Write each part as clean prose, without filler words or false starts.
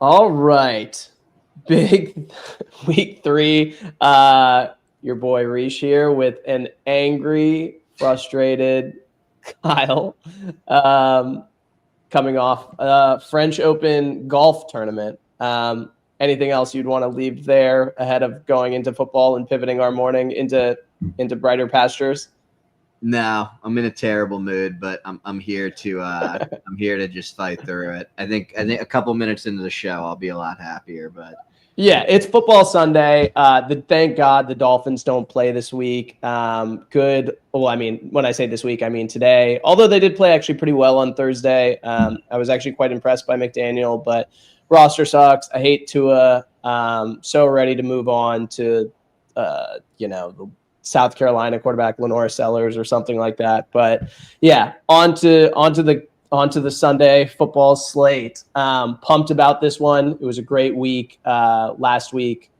All right. Big week 3. Your boy Reish here with an angry, frustrated Kyle. Coming off French Open golf tournament. Anything else you'd want to leave there ahead of going into football and pivoting our morning into brighter pastures? No, I'm in a terrible mood, but I'm here to I'm here to just fight through it. I think a couple minutes into the show, I'll be a lot happier. But yeah, it's football Sunday. Thank God the Dolphins don't play this week. Good. Well, I mean, when I say this week, I mean today. Although they did play actually pretty well on Thursday. I was actually quite impressed by McDaniel, but roster sucks. I hate Tua. So ready to move on to, the South Carolina quarterback Lenore Sellers or something like that. But yeah, onto the Sunday football slate. Pumped about this one. It was a great week last week.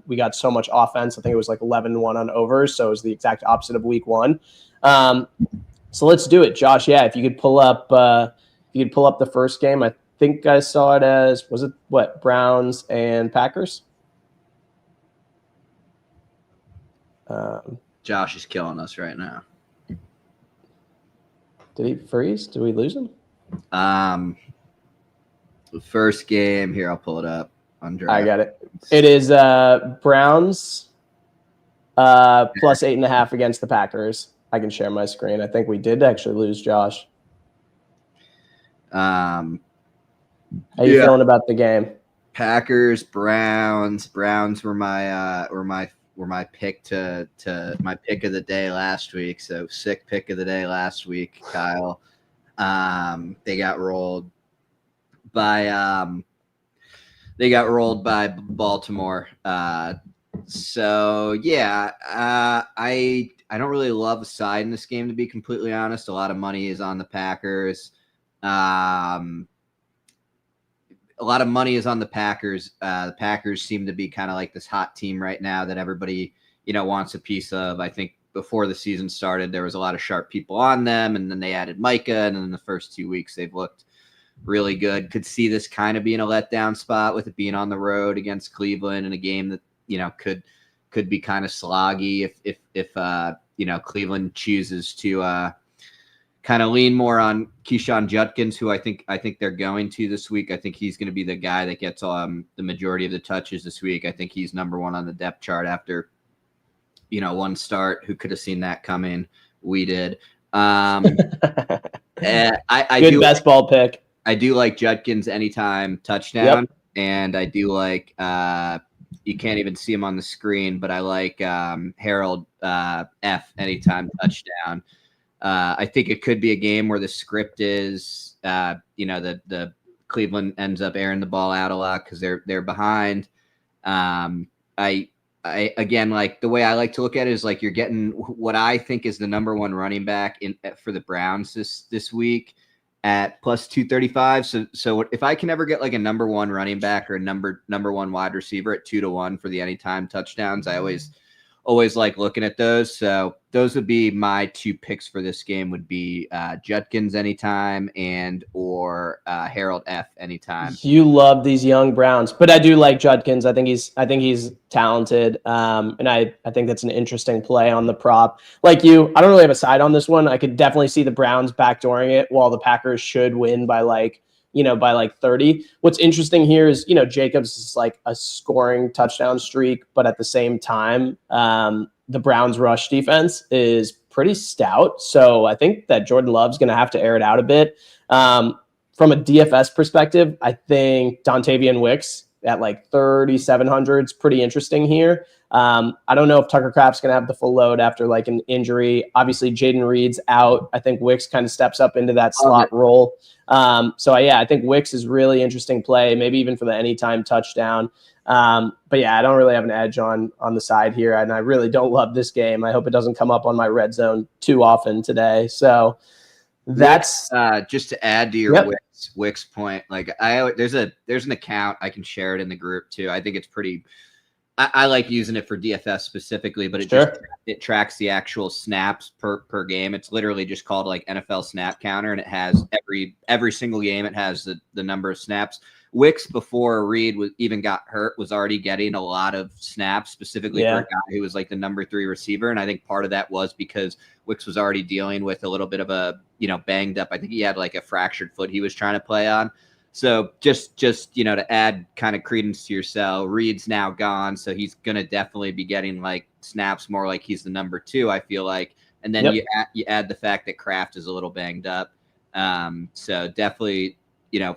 We got so much offense. I think it was like 11-1 on overs, so it was the exact opposite of week 1. So let's do it, Josh. Yeah, if you could pull up the first game. I think I saw it as, was it what, Browns and Packers? Josh is killing us right now. Did he freeze? Did we lose him? The first game here, I'll pull it up on DraftKings. I got it. It is Browns plus 8.5 against the Packers. I can share my screen. I think we did actually lose Josh. How you feeling about the game? Packers, Browns. Browns were my pick to my pick of the day last week. So sick pick of the day last week, Kyle. They got rolled by Baltimore. So yeah, I don't really love a side in this game, to be completely honest. A lot of money is on the Packers. The Packers seem to be kind of like this hot team right now that everybody, wants a piece of. I think before the season started, there was a lot of sharp people on them, and then they added Micah, and then the first 2 weeks they've looked really good. Could see this kind of being a letdown spot with it being on the road against Cleveland in a game that, could be kind of sloggy if Cleveland chooses to kind of lean more on Keyshawn Judkins, who I think they're going to this week. I think he's going to be the guy that gets the majority of the touches this week. I think he's number 1 on the depth chart after, one start. Who could have seen that coming? We did. Good best ball pick. I do like Judkins anytime touchdown, yep. And I do like you can't even see him on the screen, but I like Harold F anytime touchdown. I think it could be a game where the script is, the Cleveland ends up airing the ball out a lot because they're behind. I again, like, the way I like to look at it is like you're getting what I think is the number 1 running back for the Browns this week at plus 235. So if I can ever get like a number 1 running back or a number 1 wide receiver at 2-1 for the anytime touchdowns, I always like looking at those. So those would be my 2 picks for this game, would be Judkins anytime or Harold F anytime. You love these young Browns, but I do like Judkins. I think he's talented. And I think that's an interesting play on the prop. Like you, I don't really have a side on this one. I could definitely see the Browns backdooring it, while the Packers should win by like 30. What's interesting here is, Jacobs is like a scoring touchdown streak, but at the same time, the Browns rush defense is pretty stout. So I think that Jordan Love's going to have to air it out a bit. From a DFS perspective, I think Dontavian Wicks at like 3,700 is pretty interesting here. I don't know if Tucker Kraft's going to have the full load after like an injury. Obviously, Jaden Reed's out. I think Wicks kind of steps up into that slot role. I think Wicks is really interesting play, maybe even for the anytime touchdown. But yeah, I don't really have an edge on the side here, and I really don't love this game. I hope it doesn't come up on my red zone too often today. So that's just to add to your Wicks point. Like there's an account, I can share it in the group too. I think it's pretty I like using it for DFS specifically, but it tracks the actual snaps per game. It's literally just called like NFL snap counter, and it has every single game. It has the number of snaps. Wicks, before Reed even got hurt, was already getting a lot of snaps, specifically for a guy who was like the number 3 receiver. And I think part of that was because Wicks was already dealing with a little bit of a, banged up. I think he had like a fractured foot he was trying to play on. So just to add kind of credence to your sell, Reed's now gone, so he's gonna definitely be getting like snaps more like he's the number 2, I feel like. And then you add the fact that Kraft is a little banged up. So definitely,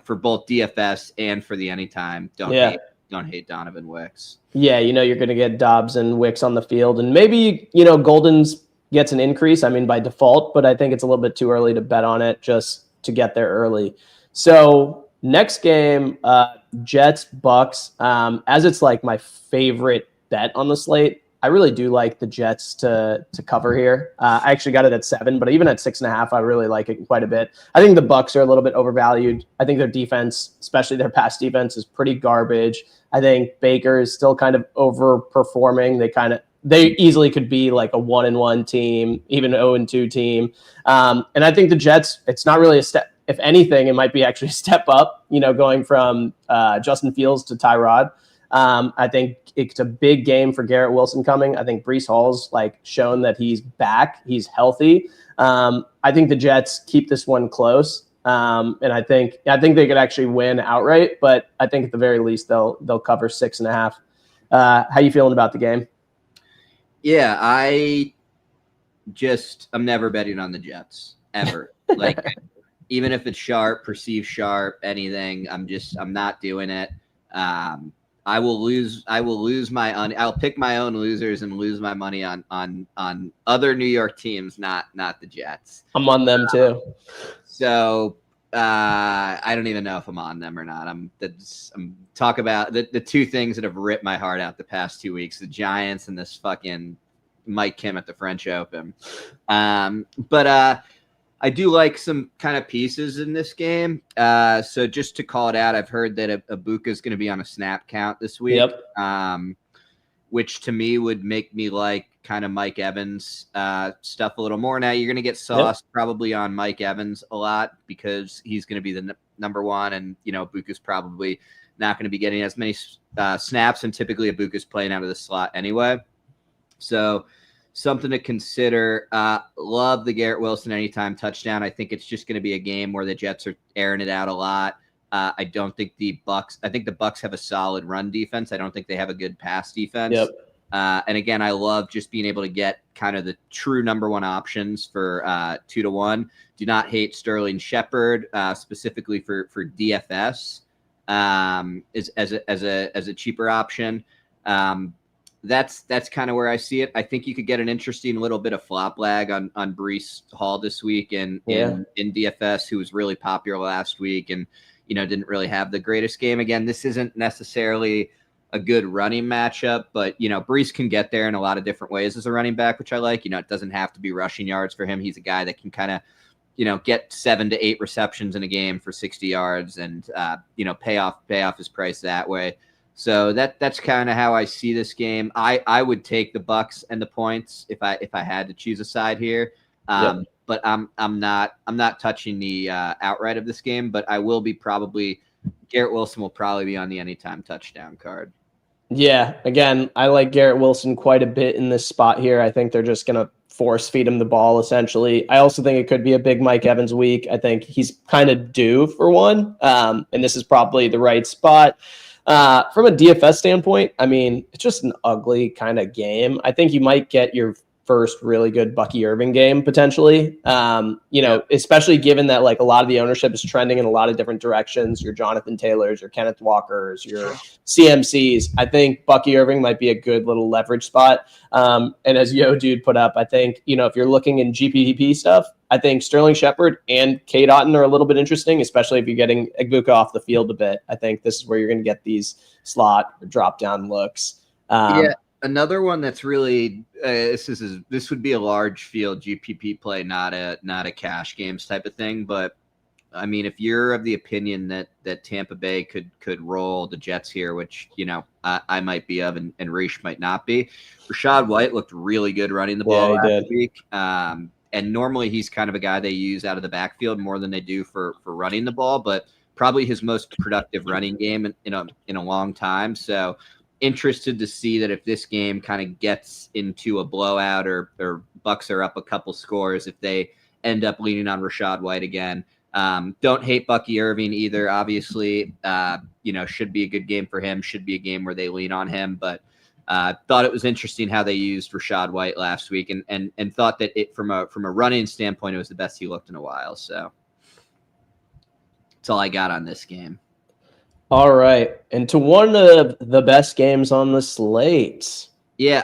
for both DFS and for the anytime, don't hate Donovan Wicks. Yeah, you're going to get Dobbs and Wicks on the field, and maybe Golden's gets an increase. I mean, by default, but I think it's a little bit too early to bet on it just to get there early. So next game, Jets Bucks. As it's like my favorite bet on the slate, I really do like the Jets to cover here. I actually got it at 7, but even at 6.5, I really like it quite a bit. I think the Bucks are a little bit overvalued. I think their defense, especially their pass defense, is pretty garbage. I think Baker is still kind of overperforming. They easily could be like a 1-1 team, even 0-2 team. And I think the Jets, it's not really a step. If anything, it might be actually a step up, going from Justin Fields to Tyrod. I think it's a big game for Garrett Wilson coming. I think Breece Hall's like shown that he's back. He's healthy. I think the Jets keep this one close. And I think they could actually win outright, but I think at the very least they'll cover 6.5. How you feeling about the game? Yeah, I'm never betting on the Jets ever. Like even if it's sharp, perceived sharp, anything, I'm not doing it. I will lose I'll pick my own losers and lose my money on other New York teams, not the Jets. I'm on them too. So I don't even know if I'm on them or not. I'm talk about the 2 things that have ripped my heart out the past 2 weeks: the Giants and this fucking Mike Kim at the French Open. But I do like some kind of pieces in this game. So just to call it out, I've heard that Ibuka is going to be on a snap count this week, which to me would make me like kind of Mike Evans stuff a little more. Now you're going to get sauce probably on Mike Evans a lot because he's going to be the number 1, and Ibuka's probably not going to be getting as many snaps, and typically Ibuka's playing out of the slot anyway. So something to consider. Love the Garrett Wilson anytime touchdown. I think it's just going to be a game where the Jets are airing it out a lot. I don't think the Bucks have a solid run defense. I don't think they have a good pass defense. And again, I love just being able to get kind of the true number 1 options for 2-1. Do not hate Sterling Shepard, specifically for DFS, as a cheaper option. That's kind of where I see it. I think you could get an interesting little bit of flop lag on Breece Hall this week in DFS, who was really popular last week and didn't really have the greatest game. Again, this isn't necessarily a good running matchup, but Breece can get there in a lot of different ways as a running back, which I like. It doesn't have to be rushing yards for him. He's a guy that can kind of get 7 to 8 receptions in a game for 60 yards and pay off his price that way. So that's kind of how I see this game. I would take the Bucks and the points if I had to choose a side here. But I'm not touching the outright of this game, but I will be Garrett Wilson will probably be on the anytime touchdown card. Yeah, again, I like Garrett Wilson quite a bit in this spot here. I think they're just going to force feed him the ball, essentially. I also think it could be a big Mike Evans week. I think he's kind of due for one, and this is probably the right spot. From a DFS standpoint, I mean, it's just an ugly kind of game. I think you might get your first really good Bucky Irving game potentially. Especially given that like a lot of the ownership is trending in a lot of different directions. Your Jonathan Taylors, your Kenneth Walkers, your CMCs. I think Bucky Irving might be a good little leverage spot. And as Yo Dude put up, I think, if you're looking in GPP stuff, I think Sterling Shepard and Cade Otton are a little bit interesting, especially if you're getting Ibuka off the field a bit. I think this is where you're going to get these slot or drop down looks. Another one that's really this would be a large field GPP play, not a cash games type of thing. But I mean, if you're of the opinion that Tampa Bay could roll the Jets here, which I might be of, and Reish might not be, Rachaad White looked really good running the ball Yeah, he last did. week. And normally he's kind of a guy they use out of the backfield more than they do for running the ball, but probably his most productive running game in a long time. So interested to see that if this game kind of gets into a blowout or Bucks are up a couple scores, if they end up leaning on Rachaad White again. Don't hate Bucky Irving either. Obviously, should be a good game for him. Should be a game where they lean on him. But thought it was interesting how they used Rachaad White last week, and thought that it from a running standpoint, it was the best he looked in a while. So that's all I got on this game. All right, and to one of the best games on the slate. Yeah,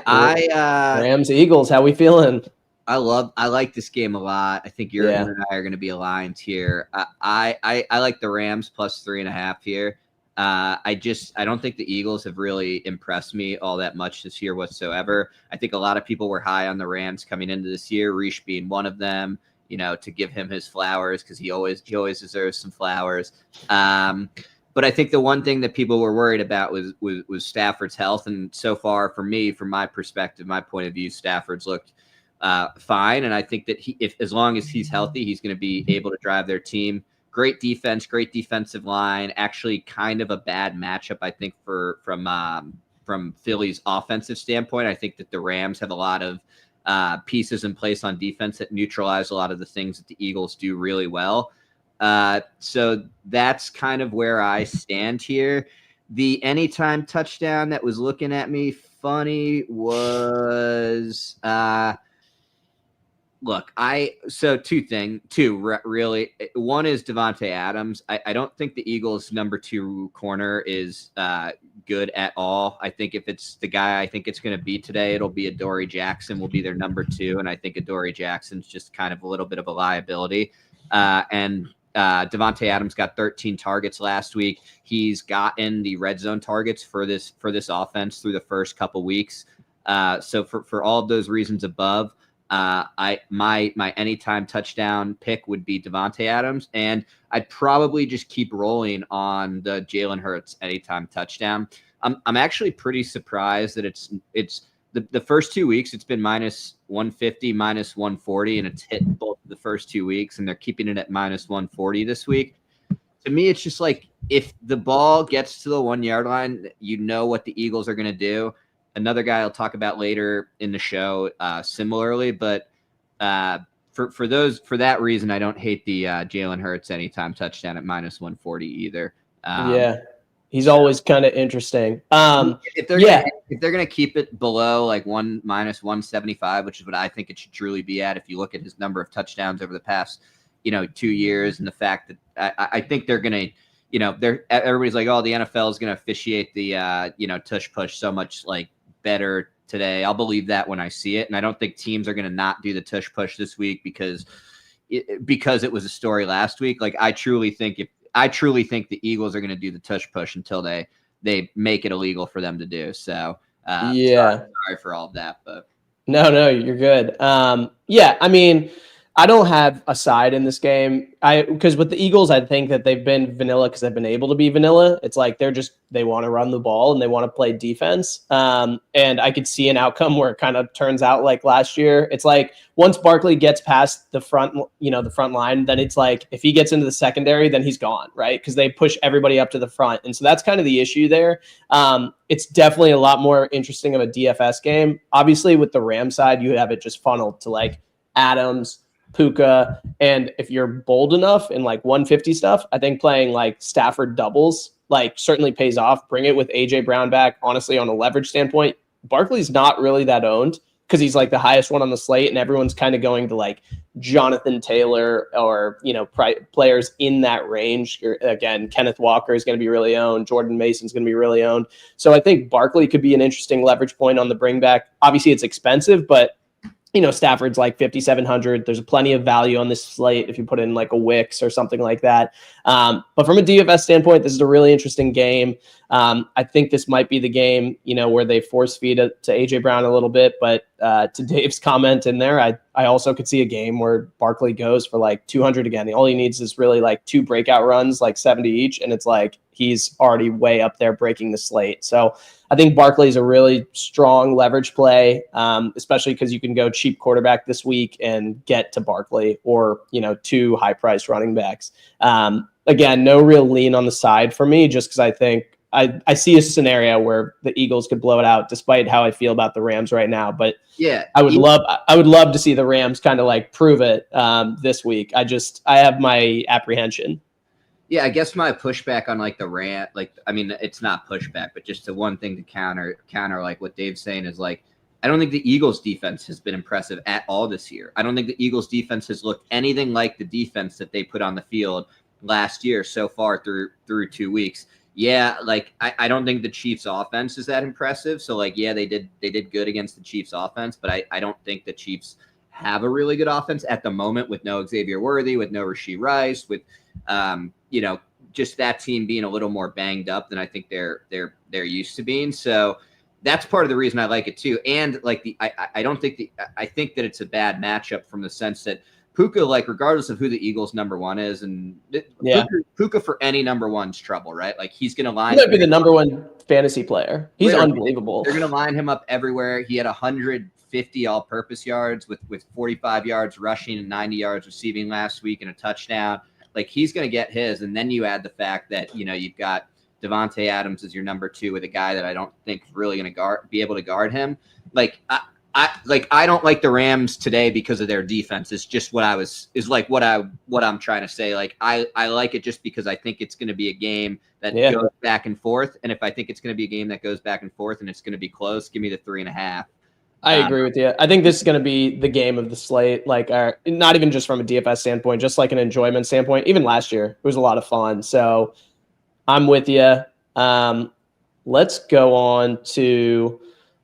Rams Eagles. How we feeling? I like this game a lot. I think Jurgen and I are going to be aligned here. I like the Rams plus 3.5 here. I don't think the Eagles have really impressed me all that much this year whatsoever. I think a lot of people were high on the Rams coming into this year, Reish being one of them, to give him his flowers because he always deserves some flowers. But I think the one thing that people were worried about was Stafford's health. And so far, for me, from my perspective, my point of view, Stafford's looked fine. And I think that as long as he's healthy, he's going to be able to drive their team. Great defense, great defensive line. Actually, kind of a bad matchup, I think, from Philly's offensive standpoint. I think that the Rams have a lot of pieces in place on defense that neutralize a lot of the things that the Eagles do really well. So that's kind of where I stand here. The anytime touchdown that was looking at me funny was two really. One is Devontae Adams. I don't think the Eagles' number 2 corner is good at all. I think if it's the guy I think it's going to be today, it'll be Adoree Jackson will be their number 2, and I think Adoree Jackson's just kind of a little bit of a liability. And Devontae Adams got 13 targets last week. He's gotten the red zone targets for this offense through the first couple weeks. So for all of those reasons above, my anytime touchdown pick would be Devontae Adams, and I'd probably just keep rolling on the Jalen Hurts anytime touchdown. I'm actually pretty surprised that it's the first 2 weeks it's been minus 150, minus 140, and it's hit both the first 2 weeks, and they're keeping it at minus 140 this week. To me, it's just like if the ball gets to the 1 yard line, what the Eagles are going to do. Another guy I'll talk about later in the show, similarly, but for that reason, I don't hate the Jalen Hurts anytime touchdown at minus 140 either. He's always kind of interesting. If they're gonna keep it below like minus 175, which is what I think it should truly be at, if you look at his number of touchdowns over the past 2 years, and the fact that I think they're gonna. Everybody's like, oh, the NFL is gonna officiate the tush push so much like better today. I'll believe that when I see it, and I don't think teams are going to not do the tush push this week because it was a story last week. Like I truly think the Eagles are going to do the tush push until they make it illegal for them to do. So sorry for all of that, but no, you're good. I mean, I don't have a side in this game. Because with the Eagles, I think that they've been vanilla because they've been able to be vanilla. It's like they want to run the ball and they want to play defense. And I could see an outcome where it kind of turns out like last year. It's like once Barkley gets past the front line, then it's like if he gets into the secondary, then he's gone, right? Because they push everybody up to the front. And so that's kind of the issue there. It's definitely a lot more interesting of a DFS game. Obviously, with the Ram side, you have it just funneled to like Adams, Puka, and if you're bold enough in like 150 stuff, I think playing like Stafford doubles like certainly pays off. Bring it with AJ Brown back. Honestly, on a leverage standpoint, Barkley's not really that owned because he's like the highest one on the slate, and everyone's kind of going to like Jonathan Taylor or players in that range. Again, Kenneth Walker is going to be really owned. Jordan Mason's going to be really owned. So I think Barkley could be an interesting leverage point on the bring back. Obviously, it's expensive, but Stafford's like 5,700. There's plenty of value on this slate if you put in like a Wicks or something like that. But from a DFS standpoint, this is a really interesting game. I think this might be the game, where they force feed it to AJ Brown a little bit, but to Dave's comment in there, I also could see a game where Barkley goes for like 200 again. All he needs is really like 2 breakout runs, like 70 each, and it's like he's already way up there breaking the slate. So I think Barkley is a really strong leverage play, especially because you can go cheap quarterback this week and get to Barkley or 2 high-priced running backs. Again, no real lean on the side for me, just because I think I see a scenario where the Eagles could blow it out, despite how I feel about the Rams right now. But yeah, I would love to see the Rams kind of like prove it this week. I have my apprehension. Yeah, I guess my pushback on like the rant, it's not pushback, but just the one thing to counter like what Dave's saying is like, I don't think the Eagles defense has been impressive at all this year. I don't think the Eagles defense has looked anything like the defense that they put on the field last year so far through 2 weeks. Yeah, like I don't think the Chiefs offense is that impressive. So like, yeah, they did good against the Chiefs offense, but I don't think the Chiefs have a really good offense at the moment with no Xavier Worthy, with no Rashee Rice, with just that team being a little more banged up than I think they're used to being. So that's part of the reason I like it too. And like I think that it's a bad matchup from the sense that Puka, like regardless of who the Eagles number 1 is, and Puka for any number 1's trouble, right? Like he's going to line. He might be the number 1 fantasy player. He's unbelievable. They're going to line him up everywhere. He had 150 all-purpose yards with 45 yards rushing and 90 yards receiving last week and a touchdown. Like he's going to get his, and then you add the fact that you've got Devontae Adams as your number 2 with a guy that I don't think is really going to be able to guard him. Like I don't like the Rams today because of their defense. It's just what I'm trying to say. Like I like it just because I think it's going to be a game that goes back and forth. And if I think it's going to be a game that goes back and forth and it's going to be close, give me the 3.5. I agree with you. I think this is going to be the game of the slate. Like not even just from a DFS standpoint, just like an enjoyment standpoint. Even last year, it was a lot of fun. So I'm with you. Let's go on to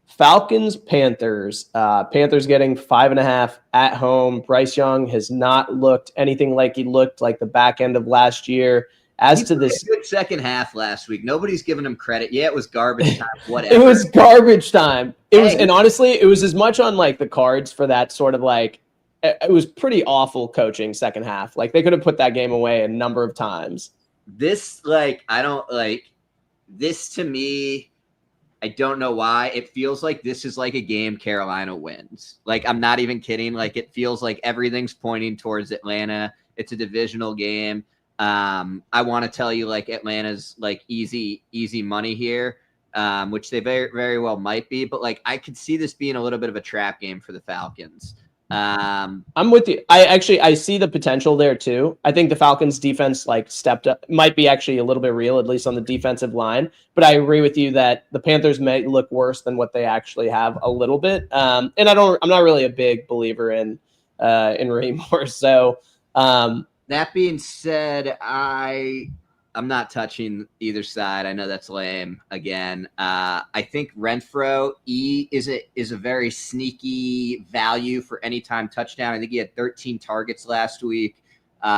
Falcons, Panthers. Panthers getting 5.5 at home. Bryce Young has not looked anything like he looked like the back end of last year. He to this good second half last week, nobody's giving him credit. Yeah, it was garbage time. Whatever. It was garbage time. And honestly, it was as much on like the cards for that sort of like. It was pretty awful coaching second half. Like they could have put that game away a number of times. This to me. I don't know why. It feels like this is like a game Carolina wins. Like, I'm not even kidding. Like, it feels like everything's pointing towards Atlanta. It's a divisional game. I want to tell you, like, Atlanta's, like, easy money here, which they very, very well might be. But, like, I could see this being a little bit of a trap game for the Falcons. I'm with you. I see the potential there too. I think the Falcons defense like stepped up, might be actually a little bit real, at least on the defensive line. But I agree with you that the Panthers may look worse than what they actually have a little bit. And I'm not really a big believer in Raheem Morris. So that being said, I'm not touching either side. I know that's lame. Again, I think Renfro is a very sneaky value for anytime touchdown. I think he had 13 targets last week.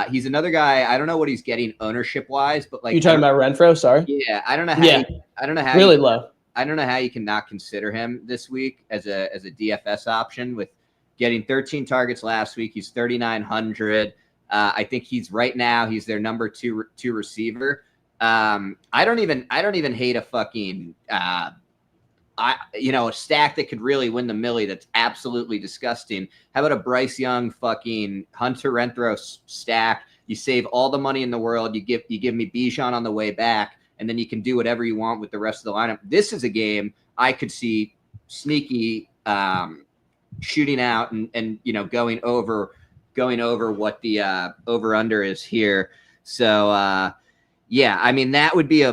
He's another guy. I don't know what he's getting ownership wise, but like you talking about Renfro? Sorry. Yeah, I don't know how. I don't know how. Really low. I don't know how you can not consider him this week as a DFS option with getting 13 targets last week. He's 3,900. I think he's their number two receiver. I don't even hate a fucking a stack that could really win the millie. That's absolutely disgusting. How about a Bryce Young fucking Hunter Renfro stack? You save all the money in the world. You give me Bijan on the way back, and then you can do whatever you want with the rest of the lineup. This is a game I could see sneaky shooting out and going over what the over under is here. So yeah, I mean that would be a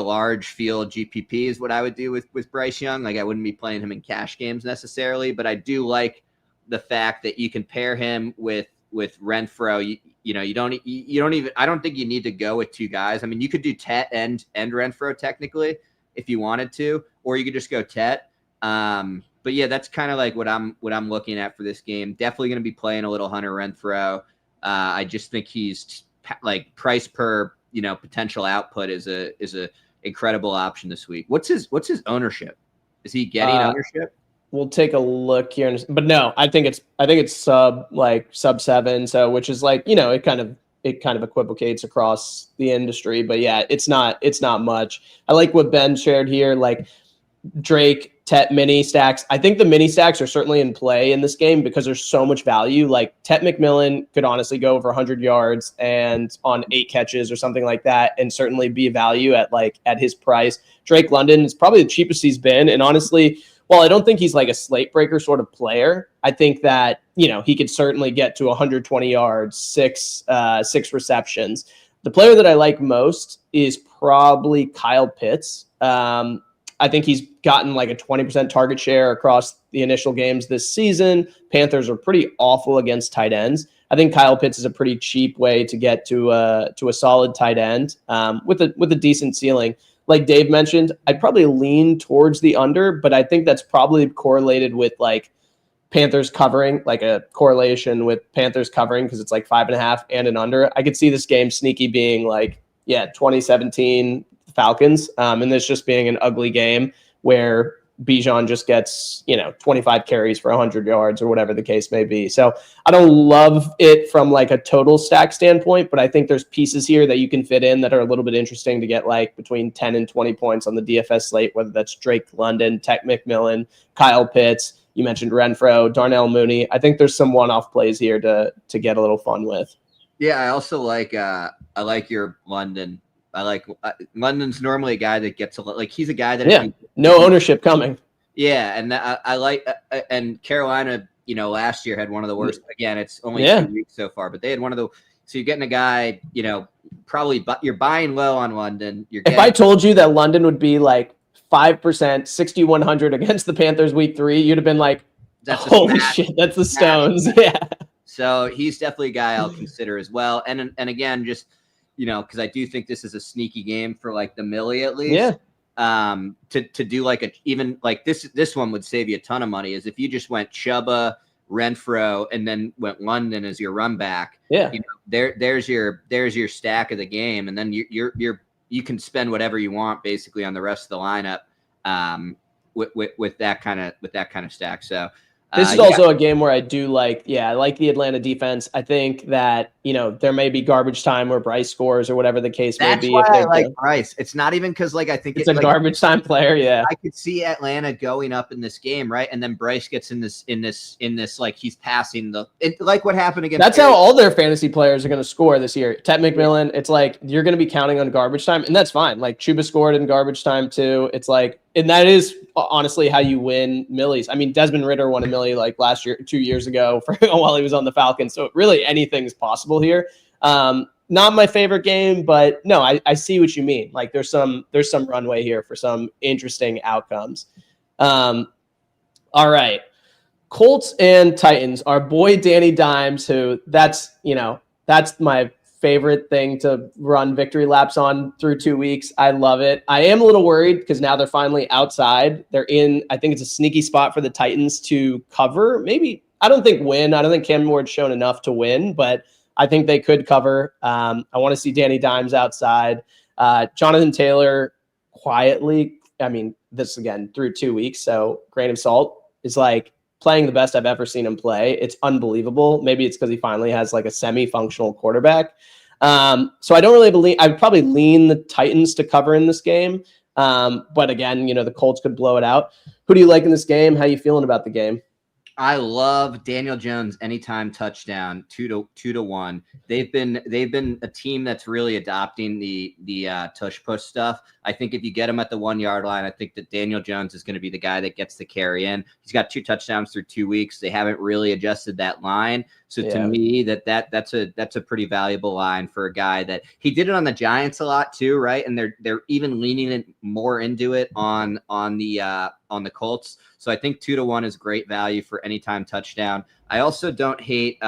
large field GPP is what I would do with Bryce Young. Like I wouldn't be playing him in cash games necessarily, but I do like the fact that you can pair him with Renfro. You don't even. I don't think you need to go with two guys. I mean, you could do Tet and Renfro technically if you wanted to, or you could just go Tet. But yeah, that's kind of like what I'm looking at for this game. Definitely going to be playing a little Hunter Renfro. I just think he's like price per potential output is a incredible option this week. What's his ownership? Is he getting ownership? We'll take a look here, but no, I think it's sub 7. So which is like, it kind of equivocates across the industry, but yeah, it's not much. I like what Ben shared here, like Drake, Tet mini stacks. I think the mini stacks are certainly in play in this game because there's so much value. Like Tet McMillan could honestly go over 100 yards and on 8 catches or something like that, and certainly be a value at his price. Drake London is probably the cheapest he's been, and honestly, while I don't think he's like a slate breaker sort of player, I think that he could certainly get to 120 yards, six receptions. The player that I like most is probably Kyle Pitts. I think he's gotten like a 20% target share across the initial games this season. Panthers are pretty awful against tight ends. I think Kyle Pitts is a pretty cheap way to get to a solid tight end with a decent ceiling. Like Dave mentioned, I'd probably lean towards the under, but I think that's probably correlated with like Panthers covering, like a correlation with Panthers covering because it's like 5.5 and an under. I could see this game sneaky being like, 2017 Falcons, and this just being an ugly game where Bijan just gets 25 carries for 100 yards or whatever the case may be. So I don't love it from like a total stack standpoint, but I think there's pieces here that you can fit in that are a little bit interesting to get like between 10 and 20 points on the DFS slate, whether that's Drake London, Tet McMillan, Kyle Pitts. You mentioned Renfro, Darnell Mooney. I think there's some one-off plays here to get a little fun with. Yeah, I also like I like your London. I like London's normally a guy that gets he's a guy that no ownership coming. Yeah, and I like and Carolina, last year had one of the worst. Again, it's only 2 weeks so far, but they had one of the. So you're getting a guy, probably, but you're buying low on London. If I told you that London would be like 5%, 6,100 against the Panthers week 3, you'd have been like, holy shit, that's the Stones. Yeah. So he's definitely a guy I'll consider as well. And again, just, because I do think this is a sneaky game for like the Millie at least. Yeah. To do like even like this one would save you a ton of money is if you just went Chuba, Renfro, and then went London as your run back. Yeah. There's your stack of the game, and then you can spend whatever you want basically on the rest of the lineup with that kind of stack. So this is also a game where I do like the Atlanta defense. I think that, there may be garbage time where Bryce scores or whatever the case may be. That's why I like Bryce. It's not even because I think it's a garbage time player. Yeah. I could see Atlanta going up in this game. Right. And then Bryce gets in this, like he's passing like what happened against. That's how all their fantasy players are going to score this year. Tet McMillan, it's like, you're going to be counting on garbage time, and that's fine. Like Chuba scored in garbage time too. It's like, and that is honestly how you win millies. I mean, Desmond Ridder won a millie like last year, 2 years ago while he was on the Falcons. So really anything's possible here. Not my favorite game, but no, I see what you mean. Like there's some runway here for some interesting outcomes. All right. Colts and Titans. Our boy Danny Dimes, who that's my favorite thing to run victory laps on through 2 weeks. I love it. I am a little worried because now they're finally outside. They're in, I think it's a sneaky spot for the Titans to cover. Maybe, I don't think win. I don't think Cam Ward's shown enough to win, but I think they could cover. I want to see Danny Dimes outside. Jonathan Taylor quietly, I mean, this again through 2 weeks, so grain of salt, is like playing the best I've ever seen him play. It's unbelievable. Maybe it's because he finally has like a semi-functional quarterback. So I don't really believe, I'd probably lean the Titans to cover in this game. But again, the Colts could blow it out. Who do you like in this game? How are you feeling about the game? I love Daniel Jones anytime touchdown 2-1. They've been a team that's really adopting the tush push stuff. I think if you get him at the 1 yard line, I think that Daniel Jones is going to be the guy that gets the carry in. He's got 2 touchdowns through 2 weeks. They haven't really adjusted that line. So to me, that's a pretty valuable line for a guy that he did it on the Giants a lot too, right? And they're even leaning it more into it on the Colts. So I think 2-1 is great value for anytime touchdown. I also don't hate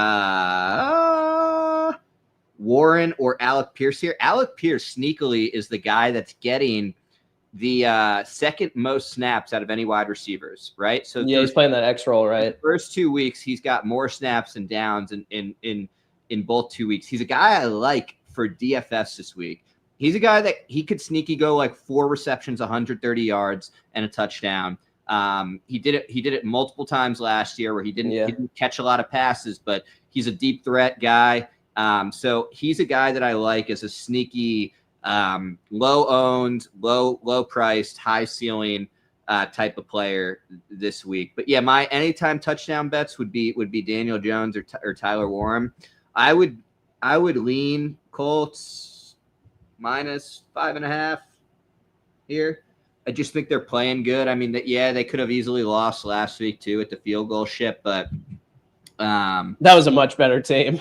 Warren or Alec Pierce here. Alec Pierce sneakily is the guy that's getting the second most snaps out of any wide receivers, right? So yeah, he's playing that X role, right? The first 2 weeks, he's got more snaps and downs in both 2 weeks. He's a guy I like for DFS this week. He's a guy that he could sneaky go like 4 receptions, 130 yards, and a touchdown. He did it multiple times last year where he didn't catch a lot of passes, but he's a deep threat guy. So he's a guy that I like as a sneaky, low owned, low priced, high ceiling type of player this week. But yeah, my anytime touchdown bets would be Daniel Jones or Tyler Warren. I would lean Colts -5.5 here. I just think they're playing good. I mean, they could have easily lost last week too at the field goal ship, but that was a much better team.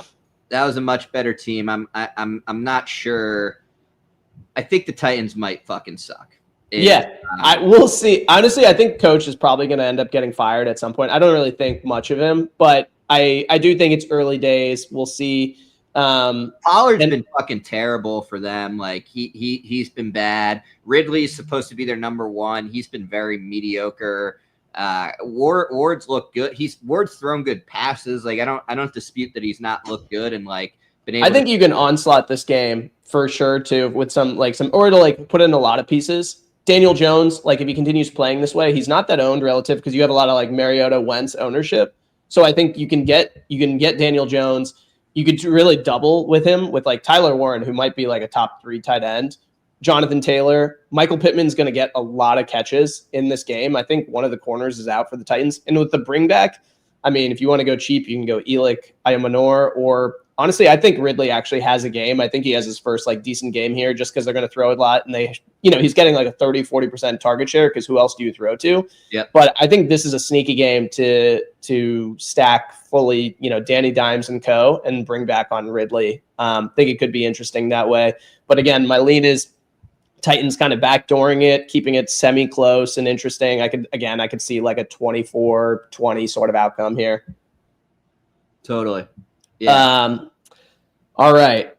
That was a much better team. I'm not sure. I think the Titans might fucking suck. I will see. Honestly, I think Coach is probably going to end up getting fired at some point. I don't really think much of him, but I do think it's early days. We'll see. Pollard's been fucking terrible for them. Like he's been bad. Ridley's supposed to be their number one. He's been very mediocre. Ward's looked good. Ward's thrown good passes. Like I don't dispute that he's not looked good and like been able. I think you can onslaught this game for sure too with some or to like put in a lot of pieces. Daniel Jones, like if he continues playing this way, he's not that owned relative because you have a lot of like Mariota Wentz ownership. So I think you can get Daniel Jones. You could really double with him with like Tyler Warren, who might be like a top 3 tight end. Jonathan Taylor, Michael Pittman's going to get a lot of catches in this game. I think one of the corners is out for the Titans. And with the bring back, I mean, if you want to go cheap, you can go Elick, Ayamanor, or honestly, I think Ridley actually has a game. I think he has his first like decent game here just because they're going to throw a lot and he's getting like a 30-40% target share because who else do you throw to? Yeah. But I think this is a sneaky game to stack fully, Danny Dimes and co and bring back on Ridley. Think it could be interesting that way. But again, my lean is Titans kind of backdooring it, keeping it semi-close and interesting. I could see like a 24-20 sort of outcome here. Totally. Yeah. All right.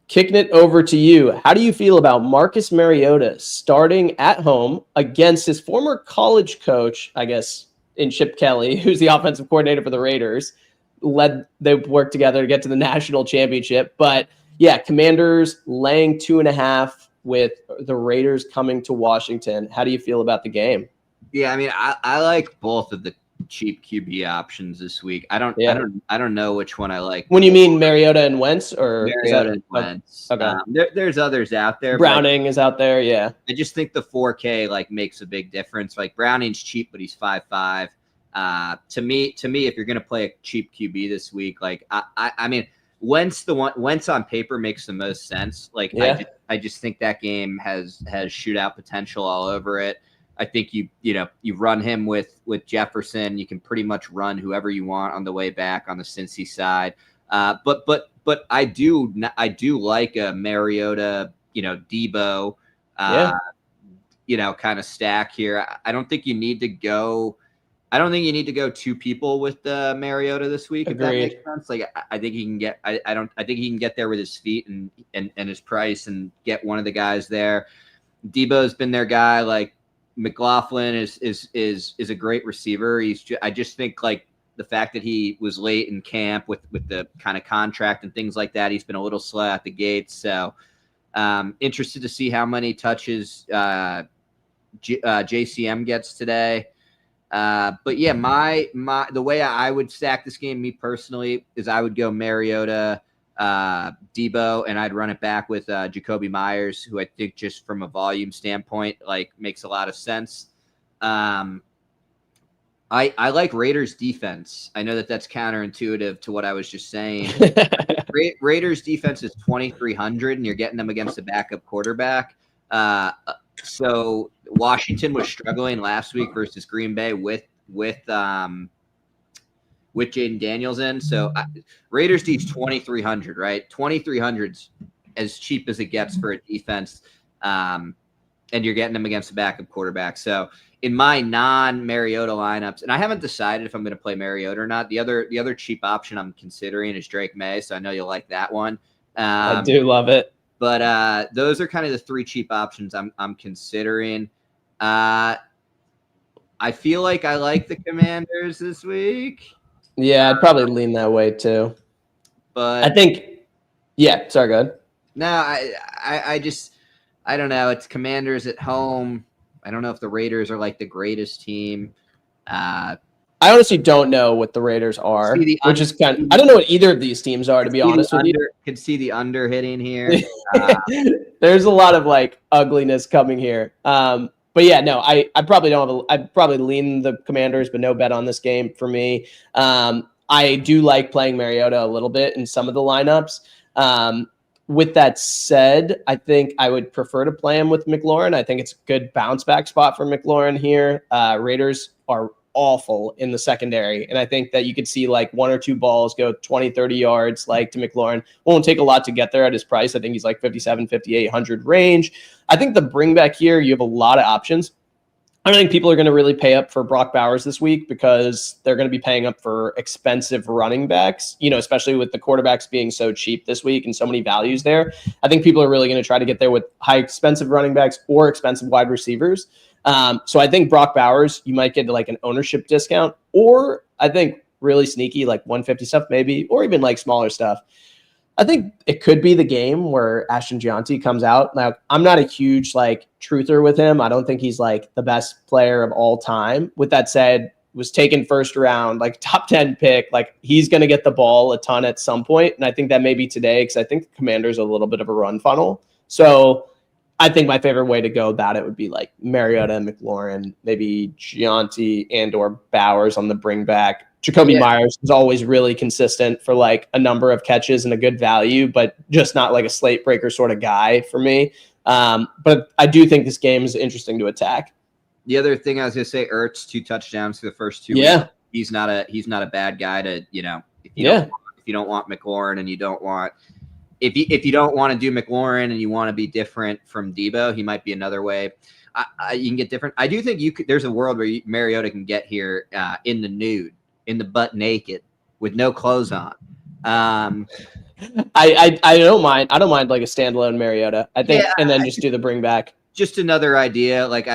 Kicking it over to you. How do you feel about Marcus Mariota starting at home against his former college coach, I guess, in Chip Kelly, who's the offensive coordinator for the Raiders? They worked together to get to the national championship. But yeah, Commanders laying 2.5 with the Raiders coming to Washington. How do you feel about the game? Yeah, I mean, I like both of the cheap QB options this week. I don't know which one I like. When you mean Mariota and Wentz, or Mariota and Wentz? Okay. There's others out there. Browning is out there. Yeah. I just think the 4K like makes a big difference. Like Browning's cheap, but he's 5'5". To me, if you're gonna play a cheap QB this week, like I mean, Wentz on paper makes the most sense. Like I just think that game has shootout potential all over it. I think you run him with Jefferson. You can pretty much run whoever you want on the way back on the Cincy side. But I do like a Mariota, Debo, kind of stack here. I don't think you need to go. I don't think you need to go 2 people with Mariota this week. Agreed. If that makes sense. Like I think he can get. I think he can get there with his feet and his price and get one of the guys there. Debo's been their guy. Like McLaughlin is a great receiver. I just think like the fact that he was late in camp with the kind of contract and things like that, he's been a little slow at the gates. So interested to see how many touches JCM gets today. But yeah, the way I would stack this game, me personally, is I would go Mariota, Debo, and I'd run it back with Jacoby Myers, who I think just from a volume standpoint, like makes a lot of sense. I like Raiders defense. I know that's counterintuitive to what I was just saying. Raiders defense is 2,300, and you're getting them against a backup quarterback. So Washington was struggling last week versus Green Bay with Jaden Daniels in. So Raiders D's 2,300, right? 2,300's as cheap as it gets for a defense. And you're getting them against a backup quarterback. So in my non-Mariota lineups, and I haven't decided if I'm going to play Mariota or not. The other cheap option I'm considering is Drake May. So I know you'll like that one. I do love it. But those are kind of the 3 cheap options I'm considering. I feel like I like the Commanders this week. Yeah, I'd probably lean that way too. But I think, sorry, go ahead. No, I don't know. It's Commanders at home. I don't know if the Raiders are like the greatest team. I honestly don't know what the Raiders are, which is kind of, I don't know what either of these teams are, to be honest with you. Could see the under hitting here. There's a lot of like ugliness coming here. But yeah, no, I probably don't have I'd probably lean the Commanders, but no bet on this game for me. I do like playing Mariota a little bit in some of the lineups. With that said, I think I would prefer to play him with McLaurin. I think it's a good bounce back spot for McLaurin here. Raiders are awful in the secondary. And I think that you could see like 1 or 2 balls go 20, 30 yards like to McLaurin. Won't take a lot to get there at his price. I think he's like 57, 5,800 range. I think the bring back here, you have a lot of options. I don't think people are going to really pay up for Brock Bowers this week because they're going to be paying up for expensive running backs, especially with the quarterbacks being so cheap this week and so many values there. I think people are really going to try to get there with high expensive running backs or expensive wide receivers. So I think Brock Bowers, you might get like an ownership discount, or I think really sneaky, like 150 stuff maybe, or even like smaller stuff. I think it could be the game where Ashton Gianti comes out. Now, I'm not a huge like truther with him. I don't think he's like the best player of all time. With that said, was taken first round, like top 10 pick. Like he's going to get the ball a ton at some point. And I think that may be today because I think the Commanders are a little bit of a run funnel. So I think my favorite way to go about it would be like Mariota and McLaurin, maybe Gianti and or Bowers on the bring back. Jacoby Myers is always really consistent for like a number of catches and a good value, but just not like a slate breaker sort of guy for me. But I do think this game is interesting to attack. The other thing I was going to say, Ertz, 2 touchdowns for the first 2 weeks. Yeah. He's not a bad guy to, if you don't want McLaurin and you don't want, if you don't want to do McLaurin and you want to be different from Debo, he might be another way. You can get different. I do think there's a world where Mariota can get here in the nude, in the butt naked with no clothes on. I don't mind. I don't mind like a standalone Mariota. I think, and then just do the bring back. Just another idea. Like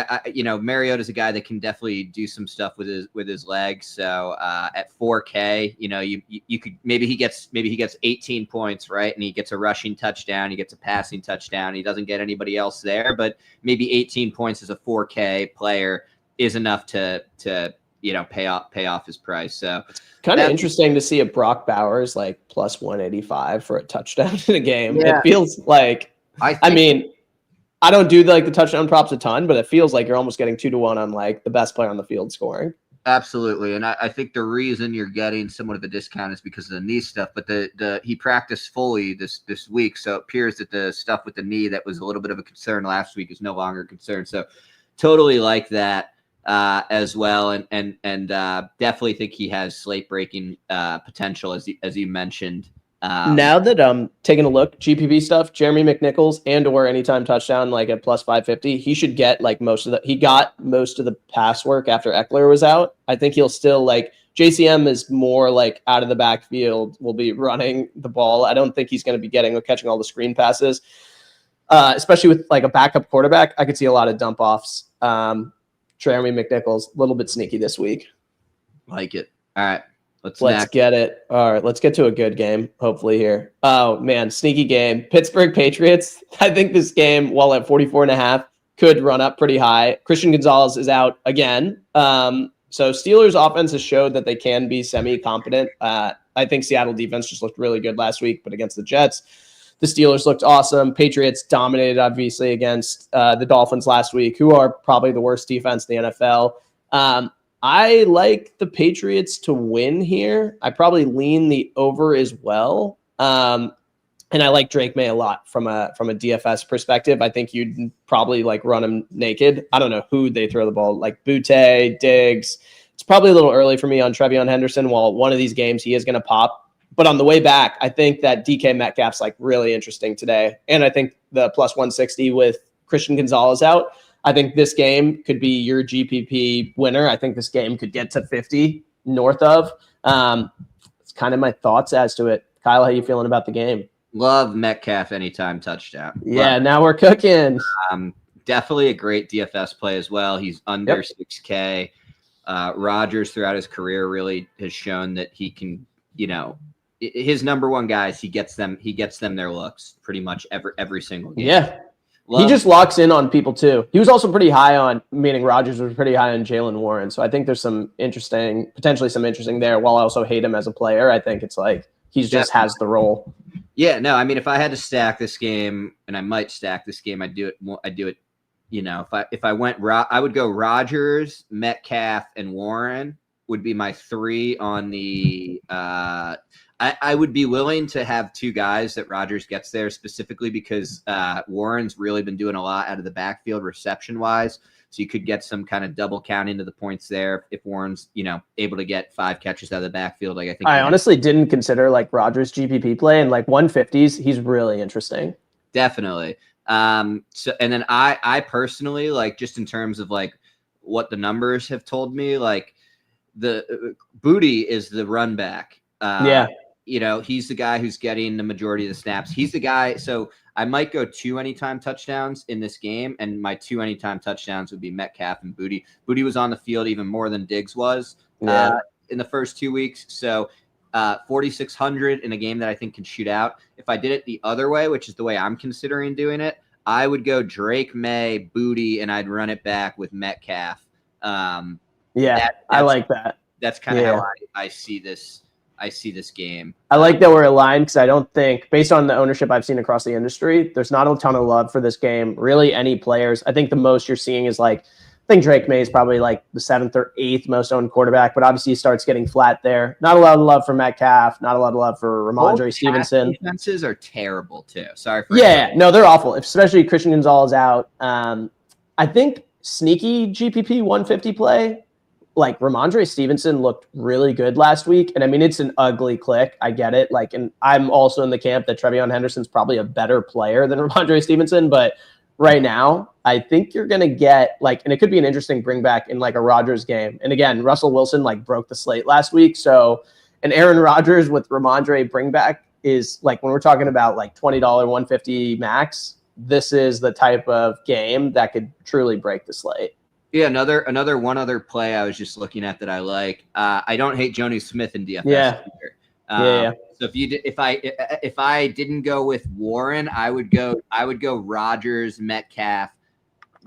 Mariota's a guy that can definitely do some stuff with his legs. So at 4K, you could maybe he gets 18 points, right? And he gets a rushing touchdown, he gets a passing touchdown. He doesn't get anybody else there, but maybe 18 points as a 4K player is enough to pay off his price. So it's kind of interesting to see a Brock Bowers like plus 185 for a touchdown in a game. Yeah. It feels like I don't do the touchdown props a ton, but it feels like you're almost getting 2-1 on like the best player on the field scoring. Absolutely. And I think the reason you're getting somewhat of a discount is because of the knee stuff, but he practiced fully this week. So it appears that the stuff with the knee that was a little bit of a concern last week is no longer a concern. So totally like that as well. And definitely think he has slate breaking potential as you mentioned. Now that I'm taking a look, GPP stuff, Jeremy McNichols and or anytime touchdown, like at plus 550, he should get like he got most of the pass work after Eckler was out. I think he'll still JCM is more like out of the backfield, will be running the ball. I don't think he's going to be catching all the screen passes, especially with like a backup quarterback. I could see a lot of dump offs. Jeremy McNichols, a little bit sneaky this week. Like it. All right. Let's get it. All right, let's get to a good game, hopefully here. Oh, man, sneaky game. Pittsburgh Patriots. I think this game, while at 44.5, could run up pretty high. Christian Gonzalez is out again. So Steelers offense has showed that they can be semi-competent. I think Seattle defense just looked really good last week, but against the Jets, the Steelers looked awesome. Patriots dominated, obviously, against the Dolphins last week, who are probably the worst defense in the NFL. I like the Patriots to win here. I probably lean the over as well. And I like Drake May a lot from a DFS perspective. I think you'd probably run him naked. I don't know who they throw the ball, like Butte, Diggs. It's probably a little early for me on Trevion Henderson. While one of these games he is going to pop. But on the way back, I think that DK Metcalf's really interesting today. And I think the plus 160 with Christian Gonzalez out, I think this game could be your GPP winner. I think this game could get to 50 north of. It's kind of my thoughts as to it. Kyle, how you feeling about the game? Love Metcalf anytime touchdown. Yeah, now we're cooking. Definitely a great DFS play as well. He's under 6K. Rodgers throughout his career really has shown that he can, his number one guys, he gets them their looks pretty much every single game. Yeah. He just locks in on people too. He was also pretty high on, meaning Rodgers was pretty high on Jalen Warren. So I think there's potentially some interesting there. While I also hate him as a player, I think it's like he's just has the role. Yeah, no, I mean, if I had to stack this game, and I might stack this game, I'd do it. You know, if I went, I would go Rodgers, Metcalf, and Warren would be my 3 on the. I would be willing to have 2 guys that Rodgers gets there specifically because Warren's really been doing a lot out of the backfield reception wise. So you could get some kind of double count into the points there if Warren's, able to get 5 catches out of the backfield. Like I honestly didn't consider like Rodgers GPP play, and like 150s, he's really interesting. Definitely. So, and then I personally, like, just in terms of like what the numbers have told me, like the Booty is the run back. He's the guy who's getting the majority of the snaps. He's the guy. So I might go 2 anytime touchdowns in this game, and my 2 anytime touchdowns would be Metcalf and Booty. Booty was on the field even more than Diggs was in the first 2 weeks. So 4,600 in a game that I think can shoot out. If I did it the other way, which is the way I'm considering doing it, I would go Drake May, Booty, and I'd run it back with Metcalf. I like that. That's kind of how I see this. I see this game. I like that we're aligned because I don't think, based on the ownership I've seen across the industry, there's not a ton of love for this game. Really, any players. I think the most you're seeing is like, I think Drake May is probably like the 7th or 8th most owned quarterback, but obviously he starts getting flat there. Not a lot of love for Metcalf. Not a lot of love for Ramondre Stevenson. Defenses are terrible too. Sorry for no, they're awful. Especially Christian Gonzalez out. I think sneaky GPP 150 play. Like Ramondre Stevenson looked really good last week. And I mean, it's an ugly click. I get it. Like, and I'm also in the camp that Trevion Henderson's probably a better player than Ramondre Stevenson. But right now, I think you're going to get like, and it could be an interesting bring back in like a Rodgers game. And again, Russell Wilson like broke the slate last week. So an Aaron Rodgers with Ramondre bring back is like, when we're talking about like $20, 150 max, this is the type of game that could truly break the slate. Yeah, one other play I was just looking at that I like. I don't hate Jonnu Smith in DFS. Either. So if I didn't go with Warren, I would go Rodgers, Metcalf,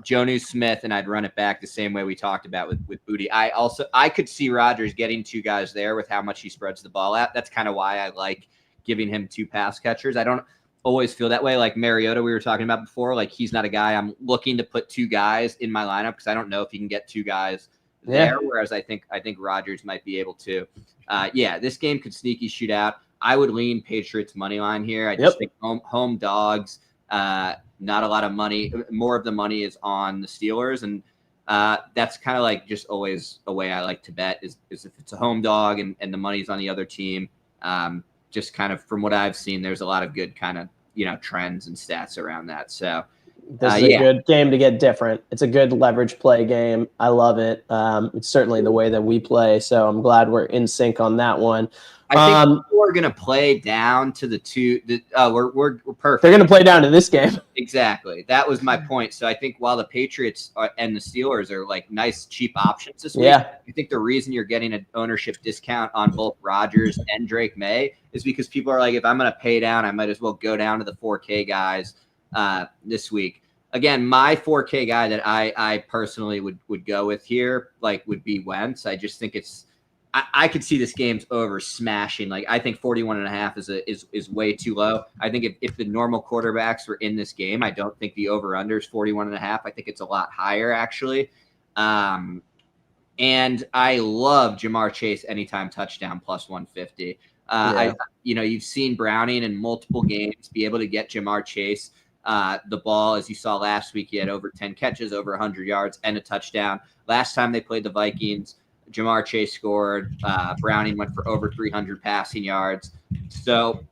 Jonnu Smith, and I'd run it back the same way we talked about with Booty. I could see Rodgers getting 2 guys there with how much he spreads the ball out. That's kind of why I like giving him 2 pass catchers. I don't always feel that way. Like Mariota, we were talking about before, like he's not a guy I'm looking to put 2 guys in my lineup because I don't know if he can get 2 guys there. Whereas I think Rodgers might be able to. This game could sneaky shoot out. I would lean Patriots money line here. I just think home dogs, not a lot of money. More of the money is on the Steelers, and that's kind of like just always a way I like to bet is if it's a home dog and the money's on the other team. Just kind of from what I've seen, there's a lot of good kind of, trends and stats around that. So this is a good game to get different. It's a good leverage play game. I love it. It's certainly the way that we play. So I'm glad we're in sync on that one. I think we're going to play down to the 2. We're perfect. They're going to play down to this game. Exactly. That was my point. So I think while the Patriots and the Steelers are like nice, cheap options this week, I think the reason you're getting an ownership discount on both Rodgers and Drake May is because people are like, if I'm going to pay down, I might as well go down to the 4K guys this week. Again, my 4K guy that I personally would go with here, like, would be Wentz. I just think I could see this game's over smashing. Like, I think 41.5 is way too low. I think if the normal quarterbacks were in this game, I don't think the over-under is 41.5. I think it's a lot higher, actually. And I love Jamar Chase anytime touchdown plus 150. You've seen Browning in multiple games be able to get Jamar Chase the ball. As you saw last week, he had over 10 catches, over 100 yards, and a touchdown. Last time they played the Vikings, Jamar Chase scored. Browning went for over 300 passing yards. So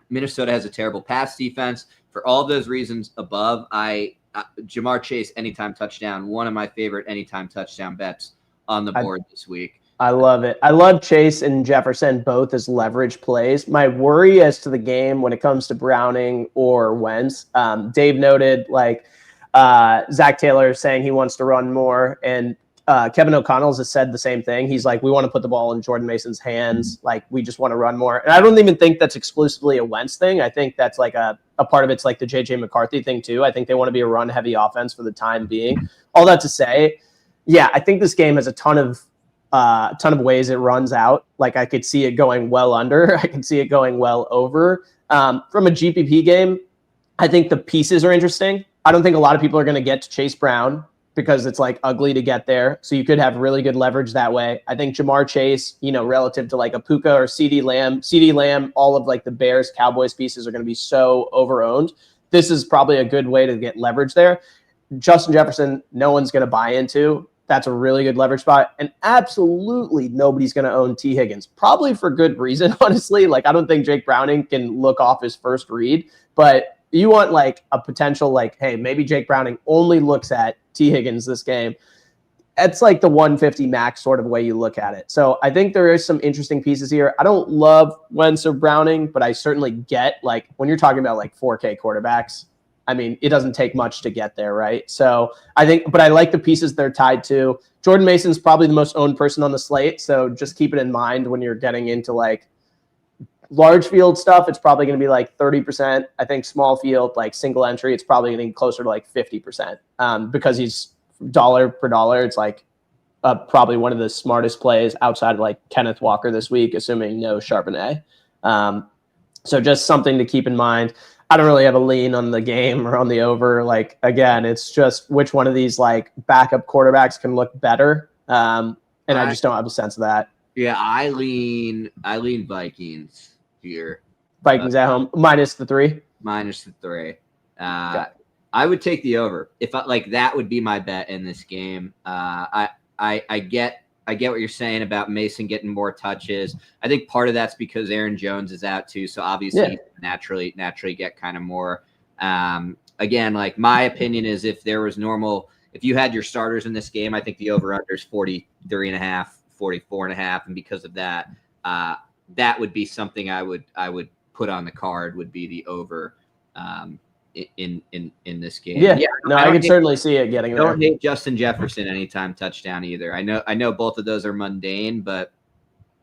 Minnesota has a terrible pass defense. For all of those reasons above, Jamar Chase anytime touchdown, one of my favorite anytime touchdown bets on the board this week. I love it. I love Chase and Jefferson both as leverage plays. My worry as to the game when it comes to Browning or Wentz, Dave noted like Zach Taylor saying he wants to run more, and Kevin O'Connell's has said the same thing. He's like, we want to put the ball in Jordan Mason's hands. Like, we just want to run more. And I don't even think that's exclusively a Wentz thing. I think that's like a part of it's like the JJ McCarthy thing too. I think they want to be a run heavy offense for the time being. All that to say, yeah, I think this game has a ton of ways it runs out. Like, I could see it going well under. I could see it going well over. From a GPP game, I think the pieces are interesting. I don't think a lot of people are going to get to Chase Brown because it's like ugly to get there. So you could have really good leverage that way. I think Jamar Chase, relative to like a Puka or CeeDee Lamb, all of like the Bears, Cowboys pieces are going to be so over-owned. This is probably a good way to get leverage there. Justin Jefferson, no one's going to buy into. That's a really good leverage spot. And absolutely nobody's going to own T. Higgins, probably for good reason, honestly. Like, I don't think Jake Browning can look off his first read, but you want like a potential, like, hey, maybe Jake Browning only looks at T. Higgins this game. It's like the 150 max sort of way you look at it. So I think there is some interesting pieces here. I don't love Wentz or Browning, but I certainly get, like, when you're talking about like 4K quarterbacks, I mean, it doesn't take much to get there, right? So I think, but I like the pieces they're tied to. Jordan Mason's probably the most owned person on the slate, so just keep it in mind when you're getting into like large field stuff. It's probably going to be like 30%. I think small field, like single entry, it's probably going to be closer to like 50%, because he's dollar per dollar. It's like probably one of the smartest plays outside of like Kenneth Walker this week, assuming no Charbonnet. So just something to keep in mind. I don't really have a lean on the game or on the over. Like, again, it's just which one of these like backup quarterbacks can look better. And I just don't have a sense of that. Yeah, I lean Vikings here. Vikings at home minus the 3. Minus the 3. I would take the over if that would be my bet in this game. I get what you're saying about Mason getting more touches. I think part of that's because Aaron Jones is out too, so obviously naturally get kind of more. Again, like, my opinion is if you had your starters in this game, I think the over/under is 43.5, 44.5, and because of that, that would be something I would put on the card, would be the over in this game. Yeah. No, I can certainly see it getting there. Don't hate Justin Jefferson anytime touchdown either. I know both of those are mundane, but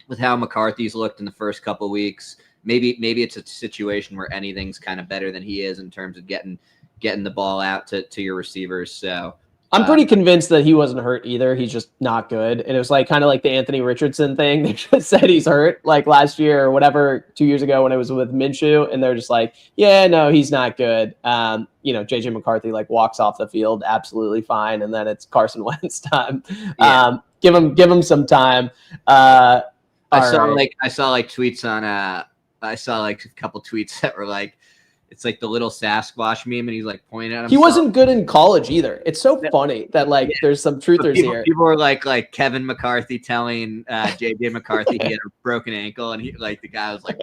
with how McCarthy's looked in the first couple of weeks, maybe it's a situation where anything's kind of better than he is in terms of getting the ball out to your receivers. So I'm pretty convinced that he wasn't hurt either. He's just not good. And it was like kind of like the Anthony Richardson thing. They just said he's hurt like last year or whatever, 2 years ago when it was with Minshew. And they're just like, yeah, no, he's not good. JJ McCarthy like walks off the field absolutely fine. And then it's Carson Wentz time. Yeah. Give him some time. I saw a couple tweets that were like, it's like the little Sasquatch meme, and he's like pointing at him. He wasn't good in college either. It's so funny that there's some truthers here. People are like Kevin McCarthy telling JJ McCarthy he had a broken ankle, and he the guy was like,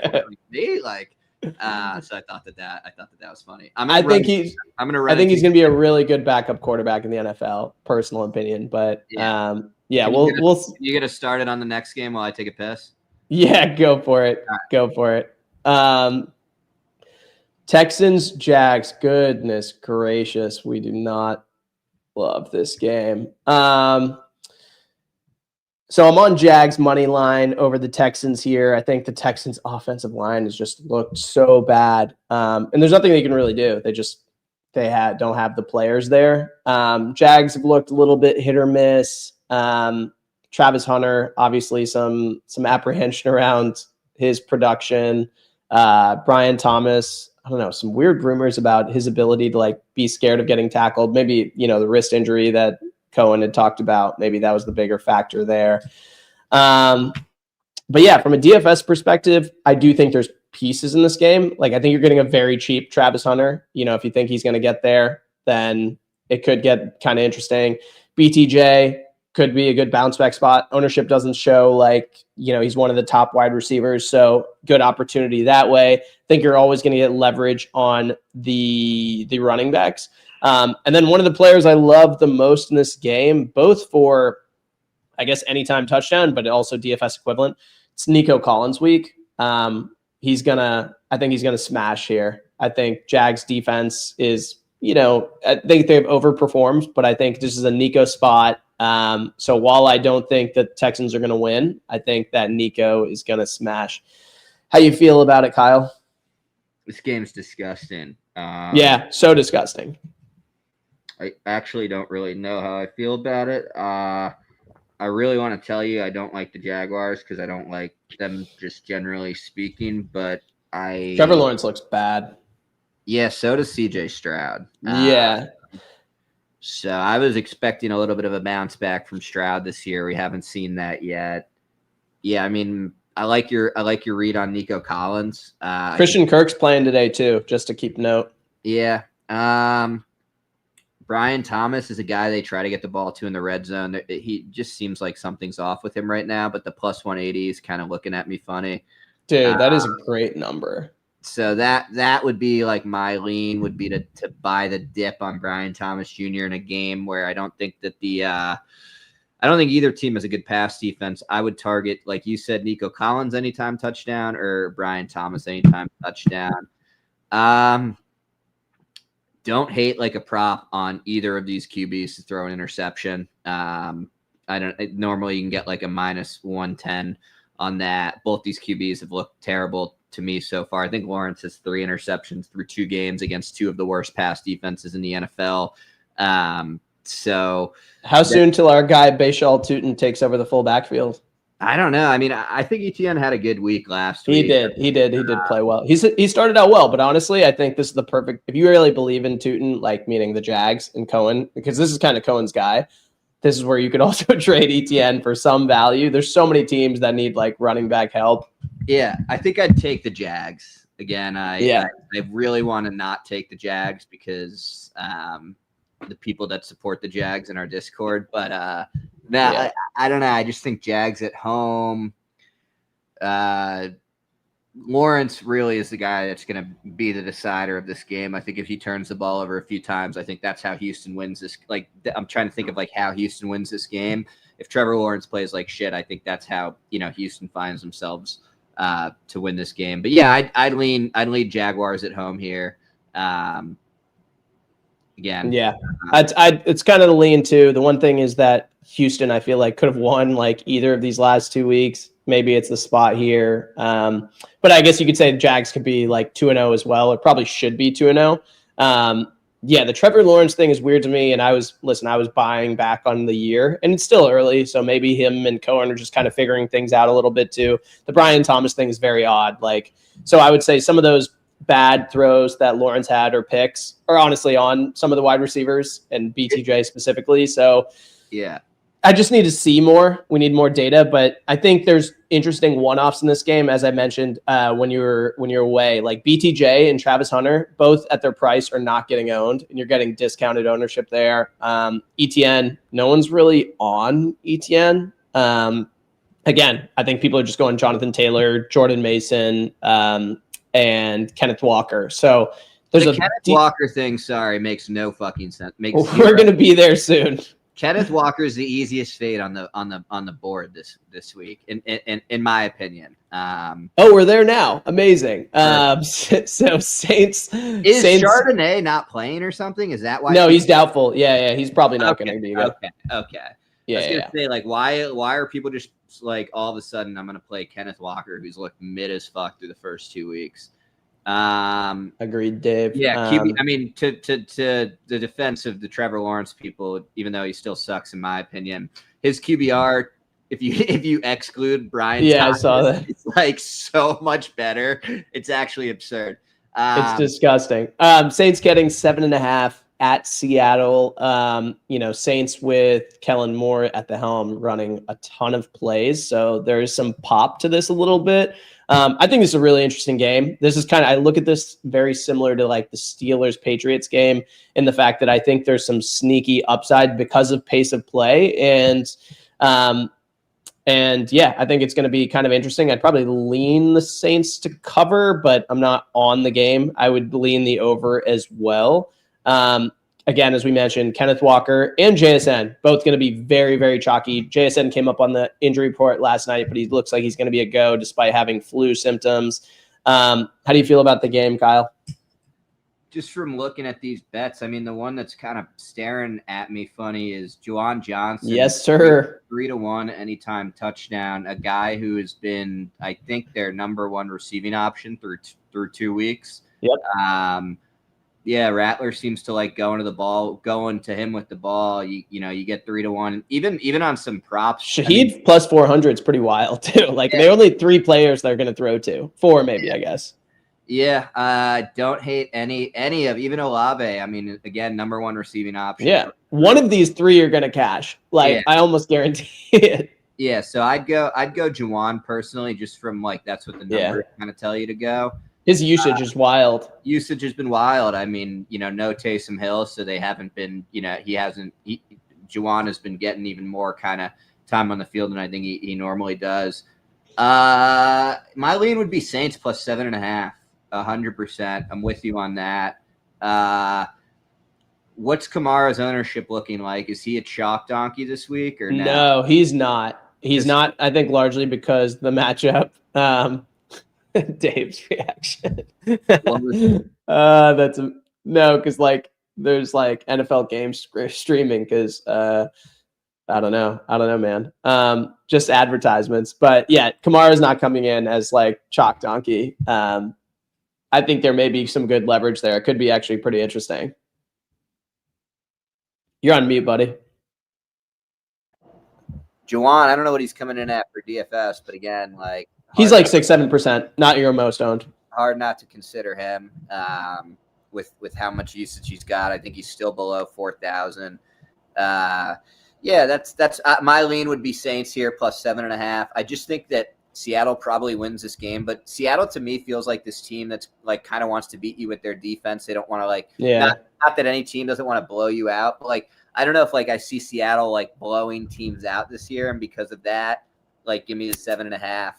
me, like. So I thought that was funny. I think he's going to be a really good backup quarterback in the NFL. Personal opinion, but we'll. You get us started on the next game while I take a piss. Yeah, go for it. Right. Go for it. Texans, Jags, goodness gracious. We do not love this game. So I'm on Jags money line over the Texans here. I think the Texans offensive line has just looked so bad. And there's nothing they can really do. They don't have the players there. Jags have looked a little bit hit or miss. Travis Hunter, obviously some apprehension around his production. Brian Thomas, I don't know, some weird rumors about his ability to be scared of getting tackled. Maybe, the wrist injury that Cohen had talked about. Maybe that was the bigger factor there. But yeah, from a DFS perspective, I do think there's pieces in this game. I think you're getting a very cheap Travis Hunter. If you think he's going to get there, then it could get kind of interesting. BTJ could be a good bounce back spot. Ownership doesn't show he's one of the top wide receivers. So good opportunity that way. I think you're always going to get leverage on the running backs. And then one of the players I love the most in this game, both for, I guess, anytime touchdown, but also DFS equivalent, it's Nico Collins week. I think he's going to smash here. I think Jags defense is, I think they've overperformed, but I think this is a Nico spot. So while I don't think the Texans are going to win, I think that Nico is going to smash. How you feel about it, Kyle? This game's disgusting. Yeah, so disgusting. I actually don't really know how I feel about it. I really want to tell you I don't like the Jaguars because I don't like them just generally speaking, but Trevor Lawrence looks bad. Yeah, so does CJ Stroud. Yeah. So I was expecting a little bit of a bounce back from Stroud this year. We haven't seen that yet. Yeah, I mean, I like your read on Nico Collins. Christian Kirk's playing today too, just to keep note. Yeah. Brian Thomas is a guy they try to get the ball to in the red zone. He just seems like something's off with him right now, but the plus 180 is kind of looking at me funny. Dude, that is a great number. So that would be like my lean would be to buy the dip on Brian Thomas Jr. in a game where I don't think that I don't think either team has a good pass defense. I would target, like you said, Nico Collins anytime touchdown or Brian Thomas anytime touchdown. Don't hate like a prop on either of these QBs to throw an interception. Normally you can get like a minus 110 on that. Both these QBs have looked terrible to me so far. I think Lawrence has 3 interceptions through 2 games against 2 of the worst pass defenses in the NFL. So how soon till our guy Bashal Tutin takes over the full backfield? I don't know. I mean, I think Etienne had a good week last week. He did play well. He started out well, but honestly, I think this is the perfect. If you really believe in Tutin, like meaning the Jags and Cohen, because this is kind of Cohen's guy. This is where you could also trade Etienne for some value. There's so many teams that need like running back help. Yeah, I think I'd take the Jags again. I really want to not take the Jags because the people that support the Jags in our Discord, but I don't know. I just think Jags at home. Lawrence really is the guy that's going to be the decider of this game. I think if he turns the ball over a few times, I think that's how Houston wins this. Like, I'm trying to think of like how Houston wins this game. If Trevor Lawrence plays like shit, I think that's how Houston finds themselves to win this game. But yeah, I'd lean Jaguars at home here. Again, yeah, it's kind of the lean too. The one thing is that Houston, I feel like, could have won like either of these last 2 weeks. Maybe it's the spot here, but I guess you could say Jags could be like 2-0 as well. It probably should be 2-0. Yeah, the Trevor Lawrence thing is weird to me, and I was buying back on the year, and it's still early, so maybe him and Cohen are just kind of figuring things out a little bit too. The Brian Thomas thing is very odd. Like, so I would say some of those bad throws that Lawrence had or picks are honestly on some of the wide receivers and BTJ specifically. So yeah, I just need to see more. We need more data, but I think there's interesting one-offs in this game, as I mentioned when you're away. Like BTJ and Travis Hunter, both at their price, are not getting owned, and you're getting discounted ownership there. ETN, no one's really on ETN. Again, I think people are just going Jonathan Taylor, Jordan Mason, and Kenneth Walker. So there's the Kenneth Walker thing. Sorry, makes no fucking sense. We're going to be there soon. Kenneth Walker is the easiest fade on the board this week, in my opinion. We're there now. Amazing. So Saints Chardonnay not playing or something? Is that why? No, he's doubtful. Yeah, he's probably not going to be good. Okay. Yeah, I was gonna say, like, why are people just like all of a sudden I'm gonna play Kenneth Walker, who's looked mid as fuck through the first 2 weeks. Agreed, Dave. Yeah, QB. I mean, to the defense of the Trevor Lawrence people, even though he still sucks in my opinion, his QBR, if you exclude Brian, Thomas, I saw that. It's like so much better. It's actually absurd. It's disgusting. Saints getting 7.5 at Seattle. Saints with Kellen Moore at the helm running a ton of plays, so there is some pop to this a little bit. I think this is a really interesting game. This is I look at this very similar to like the Steelers-Patriots game in the fact that I think there's some sneaky upside because of pace of play. And yeah, I think it's going to be kind of interesting. I'd probably lean the Saints to cover, but I'm not on the game. I would lean the over as well. Again, as we mentioned, Kenneth Walker and JSN, both going to be very, very chalky. JSN came up on the injury report last night, but he looks like he's going to be a go despite having flu symptoms. How do you feel about the game, Kyle? just from looking at these bets, I mean, the one that's kind of staring at me funny is Juwan Johnson. Yes, sir. 3-1 anytime touchdown. A guy who has been, I think, their number one receiving option through 2 weeks. Yep. Yeah, Rattler seems to like going to him with the ball. You get 3-1. Even on some props. Shaheed plus 400 is pretty wild too. Like there are only 3 players they're going to throw to. 4 maybe, I guess. Yeah, don't hate any of even Olave. I mean, again, number one receiving option. Yeah, one of these 3 are going to cash. Like I almost guarantee it. Yeah, so I'd go Juwan personally, just from like that's what the numbers kind of tell you to go. His usage is wild. Usage has been wild. I mean, no Taysom Hill, so they haven't been. Juwan has been getting even more kind of time on the field than I think he normally does. My lean would be Saints plus 7.5. 100%. I'm with you on that. What's Kamara's ownership looking like? Is he a chalk donkey this week or no? No, he's not. He's not. I think largely because the matchup. Dave's reaction. That's no, because like there's like NFL games streaming because I don't know, man. Just advertisements, but yeah, Kamara's not coming in as like chalk donkey. I think there may be some good leverage there. It could be actually pretty interesting. You're on mute, buddy. Juwan, I don't know what he's coming in at for DFS, but again, like he's like 6-7%, not your most owned. Hard not to consider him with how much usage he's got. I think he's still below 4,000. Yeah, that's my lean would be Saints here plus 7.5. I just think that Seattle probably wins this game, but Seattle to me feels like this team that's like kind of wants to beat you with their defense. They don't want to like not that any team doesn't want to blow you out, but like I don't know if like I see Seattle like blowing teams out this year, and because of that, like give me the 7.5.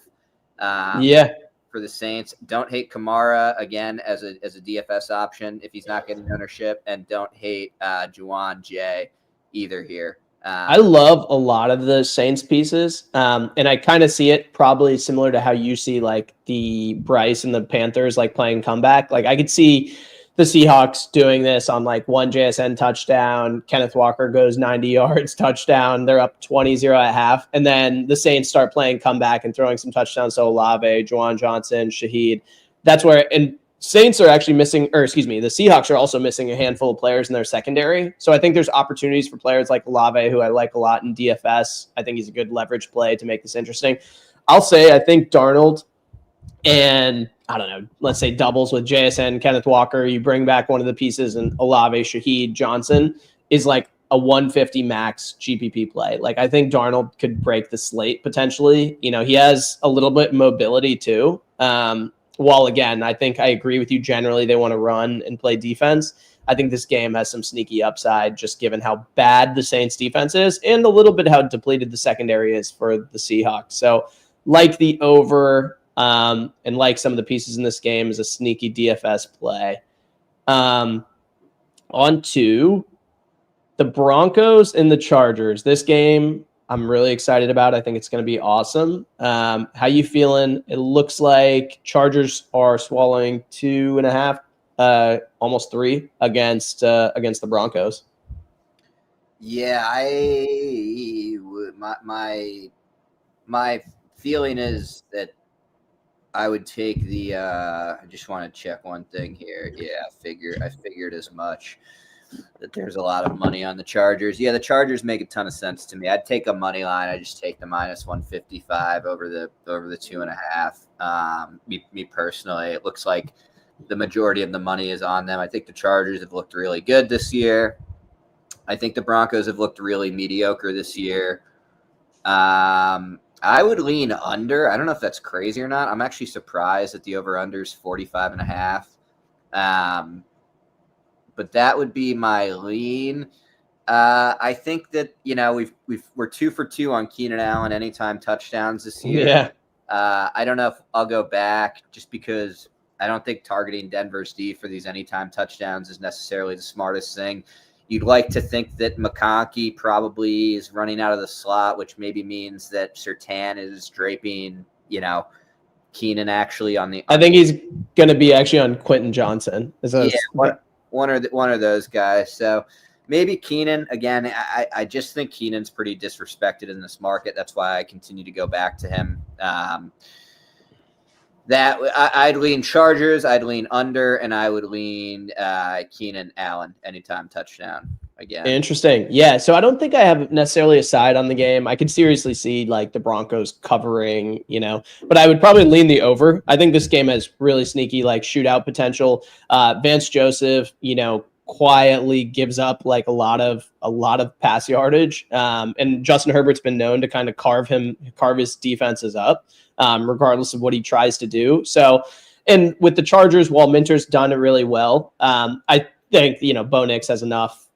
For the Saints. Don't hate Kamara again as a DFS option if he's not getting ownership, and don't hate Juwan J either here. I love a lot of the Saints pieces, and I kind of see it probably similar to how you see like the Bryce and the Panthers like playing comeback. Like I could see the Seahawks doing this on like one JSN touchdown. Kenneth Walker goes 90 yards, touchdown. They're up 20-0 at half. And then the Saints start playing comeback and throwing some touchdowns. So Olave, Juwan Johnson, Shaheed. That's where, and Saints are actually missing, or excuse me, the Seahawks are also missing a handful of players in their secondary. So I think there's opportunities for players like Olave, who I like a lot in DFS. I think he's a good leverage play to make this interesting. I'll say I think Darnold and I don't know, let's say doubles with JSN, Kenneth Walker, you bring back one of the pieces, and Olave, Shaheed, Johnson is like a 150 max GPP play. Like I think Darnold could break the slate potentially. He has a little bit mobility too. While again, I think I agree with you generally. They want to run and play defense. I think this game has some sneaky upside just given how bad the Saints defense is and a little bit how depleted the secondary is for the Seahawks. So like the over, and like some of the pieces in this game is a sneaky DFS play. On to the Broncos and the Chargers. This game I'm really excited about. I think it's going to be awesome. How you feeling? It looks like Chargers are swallowing 2.5, almost 3 against the Broncos. Yeah, my feeling is that I would take the I just want to check one thing here. Yeah, I figured as much that there's a lot of money on the Chargers. Yeah, the Chargers make a ton of sense to me. I'd take a money line. I just take the minus 155 over the 2.5. Me personally, it looks like the majority of the money is on them. I think the Chargers have looked really good this year. I think the Broncos have looked really mediocre this year. I would lean under. I don't know if that's crazy or not. I'm actually surprised that the over-under is 45.5. But that would be my lean. I think that we're 2 for 2 on Keenan Allen anytime touchdowns this year. Yeah. I don't know if I'll go back just because I don't think targeting Denver's D for these anytime touchdowns is necessarily the smartest thing. You'd like to think that McConkey probably is running out of the slot, which maybe means that Surtain is draping, Keenan actually on the. I think he's going to be actually on Quentin Johnson. one of those guys. So maybe Keenan again. I just think Keenan's pretty disrespected in this market. That's why I continue to go back to him. I'd lean Chargers, I'd lean under, and I would lean Keenan Allen anytime touchdown again. Interesting. Yeah. So I don't think I have necessarily a side on the game. I could seriously see like the Broncos covering, but I would probably lean the over. I think this game has really sneaky like shootout potential. Vance Joseph, quietly gives up like a lot of pass yardage. And Justin Herbert's been known to kind of carve his defenses up, regardless of what he tries to do. So, and with the Chargers, while Minter's done it really well, I think, Bo Nix has enough,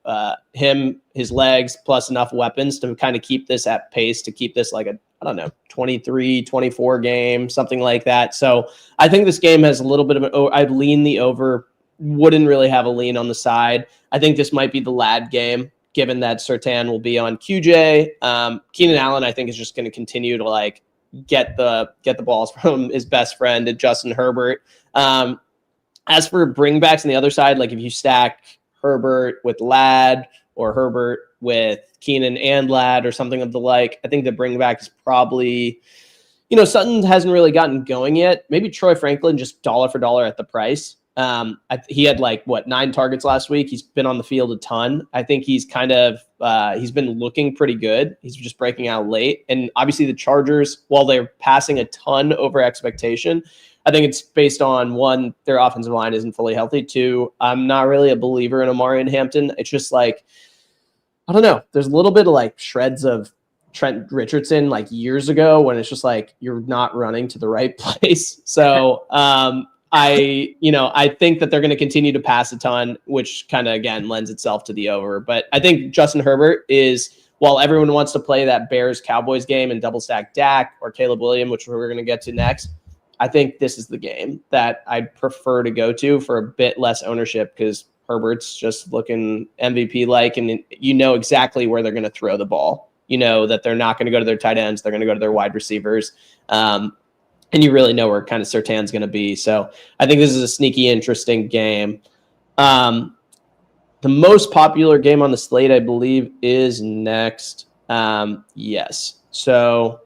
his legs plus enough weapons to kind of keep this at pace, to keep this like a, 23-24 game, something like that. So I think this game has a little bit of I'd lean the over. Wouldn't really have a lean on the side. I think this might be the lad game, given that Surtain will be on QJ. Keenan Allen, I think, is just going to continue to like get the balls from his best friend, Justin Herbert. As for bringbacks on the other side, like if you stack Herbert with Lad or Herbert with Keenan and Lad or something of the like, I think the bringback is probably, Sutton hasn't really gotten going yet. Maybe Troy Franklin just dollar for dollar at the price. He had 9 targets last week. He's been on the field a ton. I think he's he's been looking pretty good. He's just breaking out late. And obviously the Chargers, while they're passing a ton over expectation, I think it's based on, one, their offensive line isn't fully healthy. 2, I'm not really a believer in Amari and Hampton. It's just I don't know. There's a little bit of shreds of Trent Richardson years ago when it's just you're not running to the right place. So, I think that they're going to continue to pass a ton, which kind of, again, lends itself to the over. But I think Justin Herbert is, while everyone wants to play that Bears-Cowboys game and double stack Dak or Caleb Williams, which we're going to get to next, I think this is the game that I'd prefer to go to for a bit less ownership, because Herbert's just looking MVP-like, and exactly where they're going to throw the ball. That they're not going to go to their tight ends. They're going to go to their wide receivers. And you really know where kind of Surtain's going to be. So I think this is a sneaky, interesting game. The most popular game on the slate, I believe, is next. Yes. So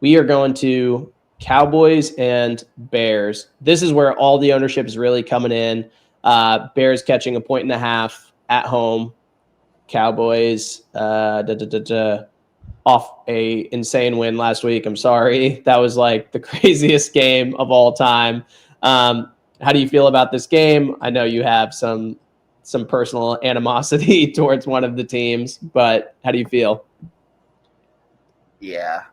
we are going to Cowboys and Bears. This is where all the ownership is really coming in. Bears catching 1.5 at home. Cowboys off a insane win last week. I'm sorry. That was the craziest game of all time. How do you feel about this game? I know you have some personal animosity towards one of the teams, but how do you feel? Yeah.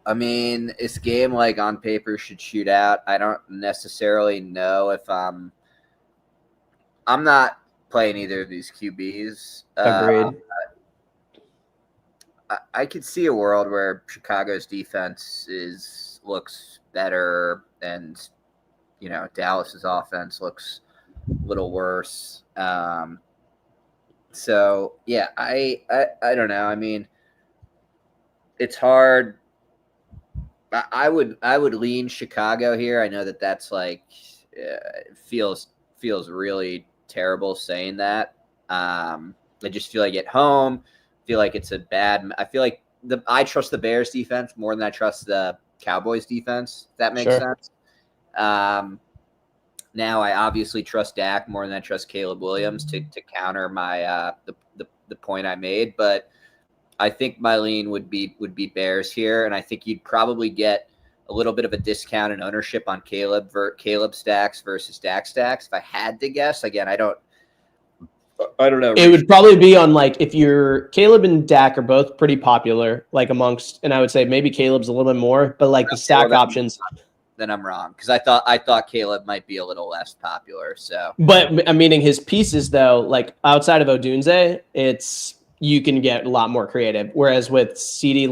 This game, on paper, should shoot out. I don't necessarily know if I'm not playing either of these QBs. Agreed. I could see a world where Chicago's defense looks better, and Dallas's offense looks a little worse. So yeah, I don't know. It's hard. I would lean Chicago here. I know that's feels really terrible saying that. I just feel at home. Feel like it's a bad. I feel like I trust the Bears defense more than I trust the Cowboys defense. If that makes sense. Now I obviously trust Dak more than I trust Caleb Williams to counter my the point I made, but I think my lean would be Bears here, and I think you'd probably get a little bit of a discount in ownership on Caleb stacks versus Dak stacks. If I had to guess, again, I don't know. It would probably be on if you're Caleb and Dak are both pretty popular, amongst, and I would say maybe Caleb's a little bit more, but the stack options. Then I'm wrong, because I thought Caleb might be a little less popular. So, but I'm meaning his pieces though, outside of Odunze, you can get a lot more creative. Whereas with CeeDee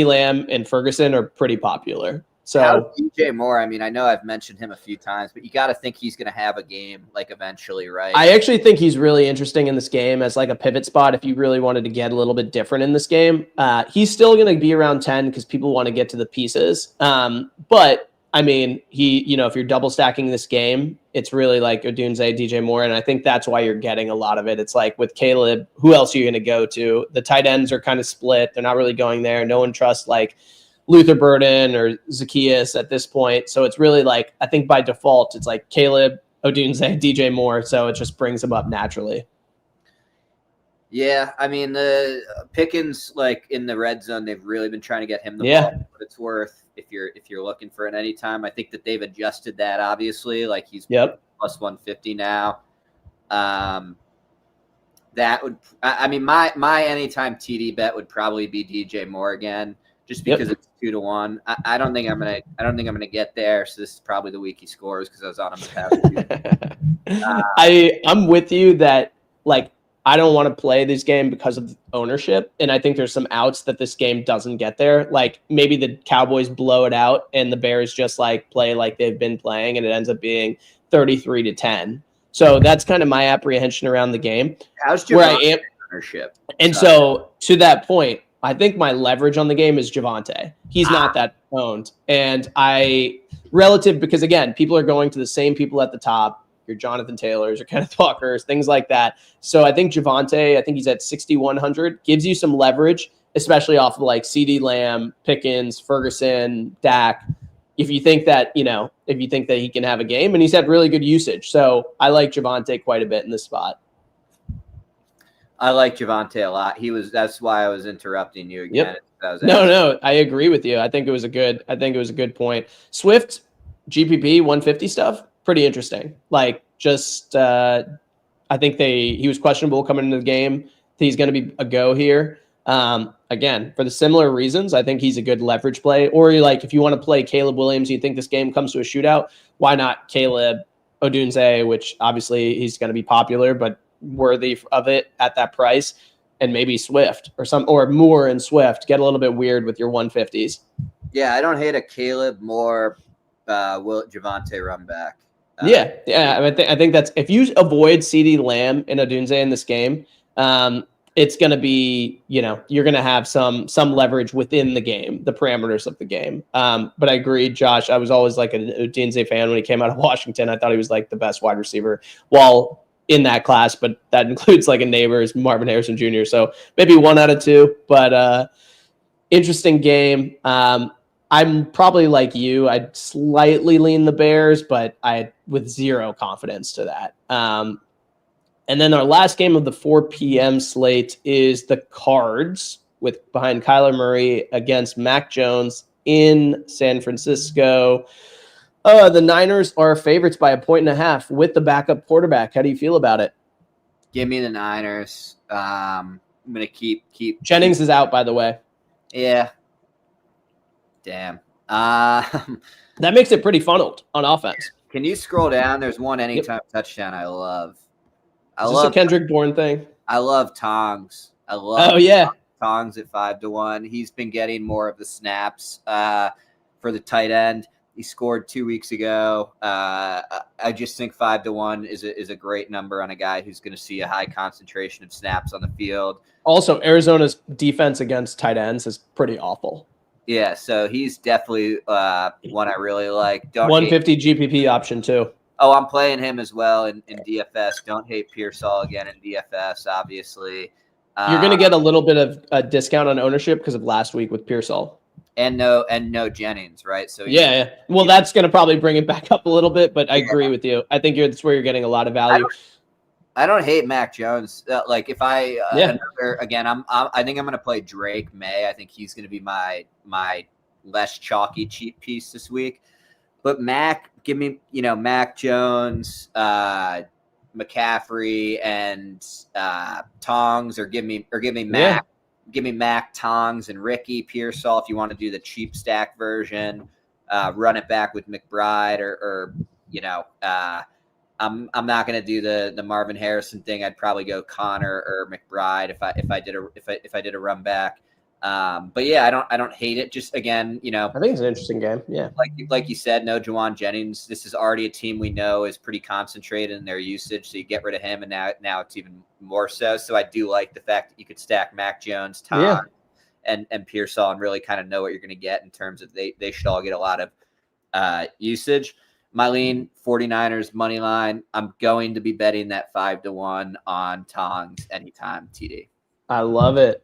Lamb and Ferguson are pretty popular. So DJ Moore, I know I've mentioned him a few times, but you got to think he's going to have a game eventually, right? I actually think he's really interesting in this game as a pivot spot. If you really wanted to get a little bit different in this game, he's still going to be around 10 because people want to get to the pieces. But I mean, if you're double stacking this game, it's really like Odunze, DJ Moore, and I think that's why you're getting a lot of it. It's like with Caleb, who else are you going to go to? The tight ends are kind of split. They're not really going there. No one trusts like Luther Burden or Zacchaeus at this point. So it's really like, I think by default, it's like Caleb, Odunze, DJ Moore. So it just brings them up naturally. Yeah, I mean, the Pickens, like in the red zone, they've really been trying to get him the ball. What it's worth if you're looking for an anytime. I think that they've adjusted that. Obviously, like he's plus 150 now. That would, I mean, my anytime TD bet would probably be DJ Moore again, just because it's 2-1. I don't think I'm gonna get there. So this is probably the week he scores because I was on him the past. I'm with you that like. I don't want to play this game because of ownership. And I think there's some outs that this game doesn't get there. Like maybe the Cowboys blow it out and the Bears just like play like they've been playing and it ends up being 33-10. So that's kind of my apprehension around the game. How's your ownership? And so to that point, I think my leverage on the game is Javonte. He's not that owned. And because again, people are going to the same people at the top. Your Jonathan Taylors, your Kenneth Walkers, things like that. So I think Javonte, he's at 6,100, gives you some leverage, especially off of like CeeDee Lamb, Pickens, Ferguson, Dak. If you think that, he can have a game, and he's had really good usage. So I like Javonte quite a bit in this spot. I like Javonte a lot. That's why I was interrupting you again. Yep. No, I agree with you. I think it was a good point. Swift, GPP 150 stuff. Pretty interesting. Like just, I think he was questionable coming into the game. He's going to be a go here. Again, for the similar reasons, I think he's a good leverage play. Or like if you want to play Caleb Williams, you think this game comes to a shootout, why not Caleb Odunze, which obviously he's going to be popular, but worthy of it at that price, and maybe Swift or Moore and Swift. Get a little bit weird with your 150s. Yeah, I don't hate a Caleb Moore, Javonte run back. I think that's, if you avoid CeeDee Lamb and Odunze in this game, it's going to be, you're going to have some leverage within the game, the parameters of the game. But I agree, Josh. I was always like an Odunze fan when he came out of Washington. I thought he was like the best wide receiver while in that class, but that includes like a neighbor's Marvin Harrison Jr. So maybe 1 out of 2, but interesting game. I'm probably like you. I'd slightly lean the Bears, but with zero confidence to that. And then our last game of the 4 p.m. slate is the Cards behind Kyler Murray against Mac Jones in San Francisco. The Niners are favorites by 1.5 with the backup quarterback. How do you feel about it? Give me the Niners. I'm going to keep. Jennings is out, by the way. Yeah. Damn. That makes it pretty funneled on offense. Can you scroll down? There's one anytime touchdown I love. Is this a Kendrick Bourne thing? I love Tongs. Tongs at 5-1. He's been getting more of the snaps for the tight end. He scored 2 weeks ago. I just think 5-1 is a great number on a guy who's going to see a high concentration of snaps on the field. Also, Arizona's defense against tight ends is pretty awful. Yeah, so he's definitely one I really like. 150 GPP option too. Oh, I'm playing him as well in DFS. Don't hate Pearsall again in DFS, obviously. You're going to get a little bit of a discount on ownership because of last week with Pearsall. And no Jennings, right? So yeah. Well, that's going to probably bring it back up a little bit, but I agree with you. I think that's where you're getting a lot of value. I don't hate Mac Jones. Like if I I think I'm going to play Drake May. I think he's going to be my less chalky cheap piece this week. But Mac, give me Mac Jones, McCaffrey, and Tongs, or give me Mac. Yeah. Give me Mac, Tongs, and Ricky Pearsall if you want to do the cheap stack version. Run it back with McBride or I'm not going to do the Marvin Harrison thing. I'd probably go Connor or McBride if I did a run back. But yeah, I don't hate it. Just again, I think it's an interesting game. Yeah, like you said, no Juwan Jennings. This is already a team we know is pretty concentrated in their usage, so you get rid of him, and now it's even more so. So I do like the fact that you could stack Mac Jones, Tom, and Pearsall, and really kind of know what you're going to get in terms of they should all get a lot of usage. My lean 49ers money line. I'm going to be betting that 5-1 on Tongs anytime TD. I love it.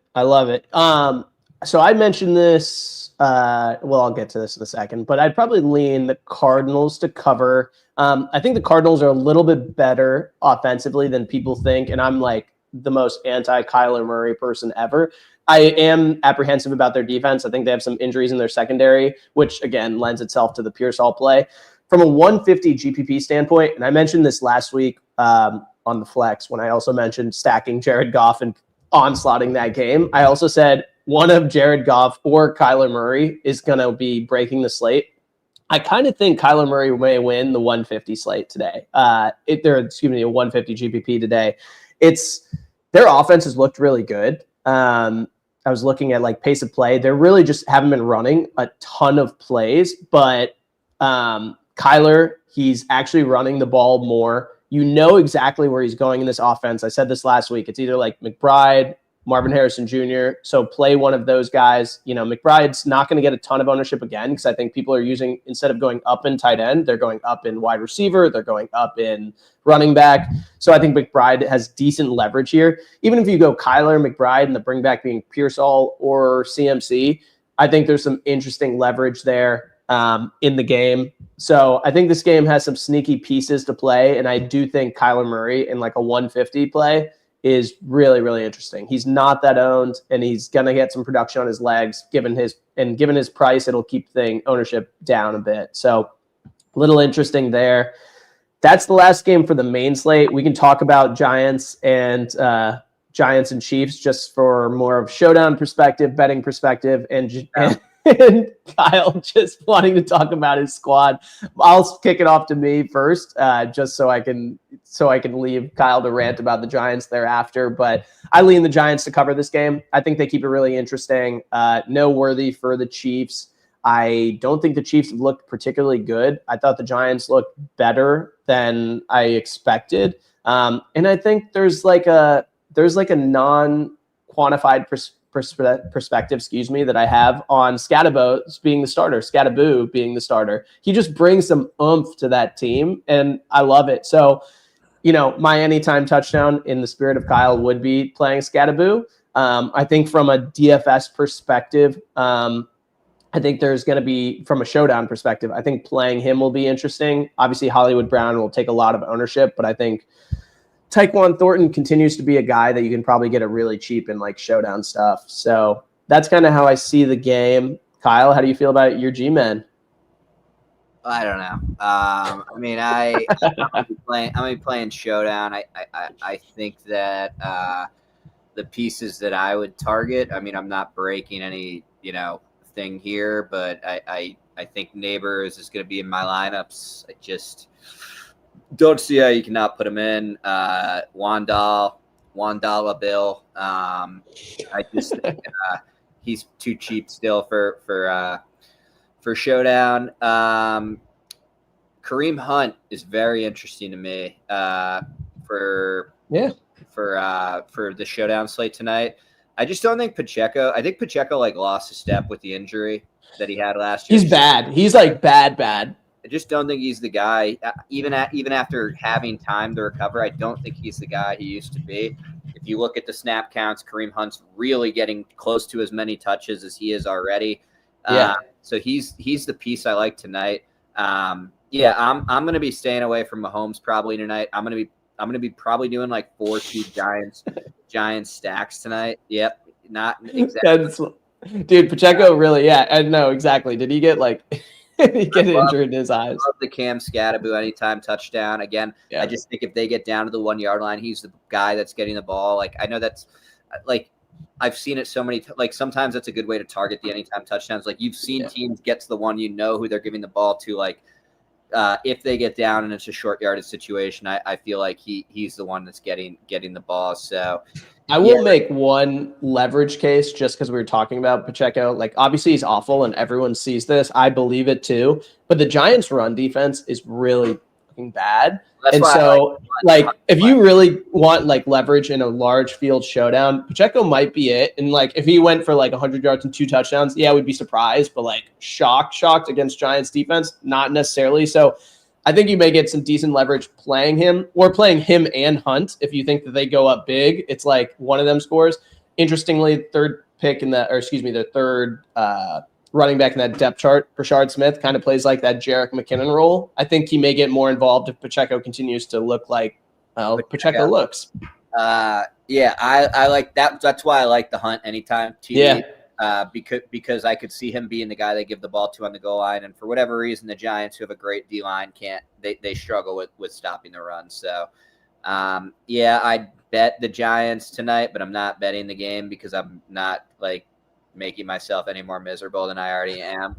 So I mentioned this. Well, I'll get to this in a second, but I'd probably lean the Cardinals to cover. I think the Cardinals are a little bit better offensively than people think, and I'm like the most anti-Kyler Murray person ever. I am apprehensive about their defense. I think they have some injuries in their secondary, which again lends itself to the Pearsall play. From a 150 GPP standpoint, and I mentioned this last week on the flex when I also mentioned stacking Jared Goff and onslaughting that game. I also said one of Jared Goff or Kyler Murray is going to be breaking the slate. I kind of think Kyler Murray may win the 150 slate today. A 150 GPP today. Their offense has looked really good. I was looking at like pace of play. They really just haven't been running a ton of plays, but Kyler, he's actually running the ball more. You know exactly where he's going in this offense. I said this last week. It's either like McBride, Marvin Harrison Jr. So play one of those guys. You know, McBride's not going to get a ton of ownership again because I think people are using, instead of going up in tight end, they're going up in wide receiver. They're going up in running back. So I think McBride has decent leverage here. Even if you go Kyler, McBride, and the bring back being Pearsall or CMC, I think there's some interesting leverage there in the game. So I think this game has some sneaky pieces to play, and I do think Kyler Murray in like a 150 play is really, really interesting. He's not that owned, and he's going to get some production on his legs. Given his price, it'll keep ownership down a bit. So a little interesting there. That's the last game for the main slate. We can talk about Giants and Chiefs just for more of showdown perspective, betting perspective, and Kyle just wanting to talk about his squad. I'll kick it off to me first, just so I can leave Kyle to rant about the Giants thereafter. But I lean the Giants to cover this game. I think they keep it really interesting. No worthy for the Chiefs. I don't think the Chiefs have looked particularly good. I thought the Giants looked better than I expected. And I think there's like a non-quantified perspective, that I have on Scatterbo being the starter. He just brings some oomph to that team, and I love it. So, my anytime touchdown in the spirit of Kyle would be playing Scatterbo. I think from a DFS perspective, I think there's going to be, from a showdown perspective, I think playing him will be interesting. Obviously, Hollywood Brown will take a lot of ownership, but I think Tyquan Thornton continues to be a guy that you can probably get it really cheap in like showdown stuff. So that's kind of how I see the game. Kyle, how do you feel about your G-men? I don't know. I'm playing showdown. I think that the pieces that I would target. I mean, I'm not breaking any thing here, but I think Neighbors is going to be in my lineups. I just don't see how you cannot put him in. Wandala Bill. I just think he's too cheap still for showdown. Kareem Hunt is very interesting to me for the showdown slate tonight. I just don't think Pacheco. I think Pacheco lost a step with the injury that he had last year. He's bad. He's like bad. I just don't think he's the guy. Even after having time to recover, I don't think he's the guy he used to be. If you look at the snap counts, Kareem Hunt's really getting close to as many touches as he is already. So he's the piece I like tonight. I'm going to be staying away from Mahomes probably tonight. I'm going to be probably doing like 4-2 Giants stacks tonight. Yep, not exactly. Dude, Pacheco really, I know exactly. Did he get injured in his eyes? I love the Cam Scatterbo anytime touchdown. Again, I just think if they get down to the 1 yard line, he's the guy that's getting the ball. Like, I know that's like, I've seen it so many, sometimes that's a good way to target the anytime touchdowns. Like, you've seen teams get to the one, who they're giving the ball to. Like, if they get down and it's a short yardage situation, I feel like he's the one that's getting the ball. So I will make one leverage case just because we were talking about Pacheco. Like, obviously he's awful and everyone sees this. I believe it too. But the Giants' run defense is really fucking bad. That's And why so, like, if you really want like leverage in a large field showdown, Pacheco might be it. And like, if he went for like 100 yards and 2 touchdowns, yeah, we'd be surprised. But like, shocked against Giants defense, not necessarily. So, I think you may get some decent leverage playing him or playing him and Hunt if you think that they go up big. It's like one of them scores. Interestingly, third pick in the, or excuse me, the third running back in that depth chart, Rashard Smith, kind of plays like that Jerick McKinnon role. I think he may get more involved if Pacheco continues to look like Pacheco looks. Yeah, I like that. That's why I like the Hunt anytime TD. Yeah. Because I could see him being the guy they give the ball to on the goal line, and for whatever reason, the Giants, who have a great D line, they struggle with stopping the run. So, yeah, I bet the Giants tonight, but I'm not betting the game because I'm not like making myself any more miserable than I already am.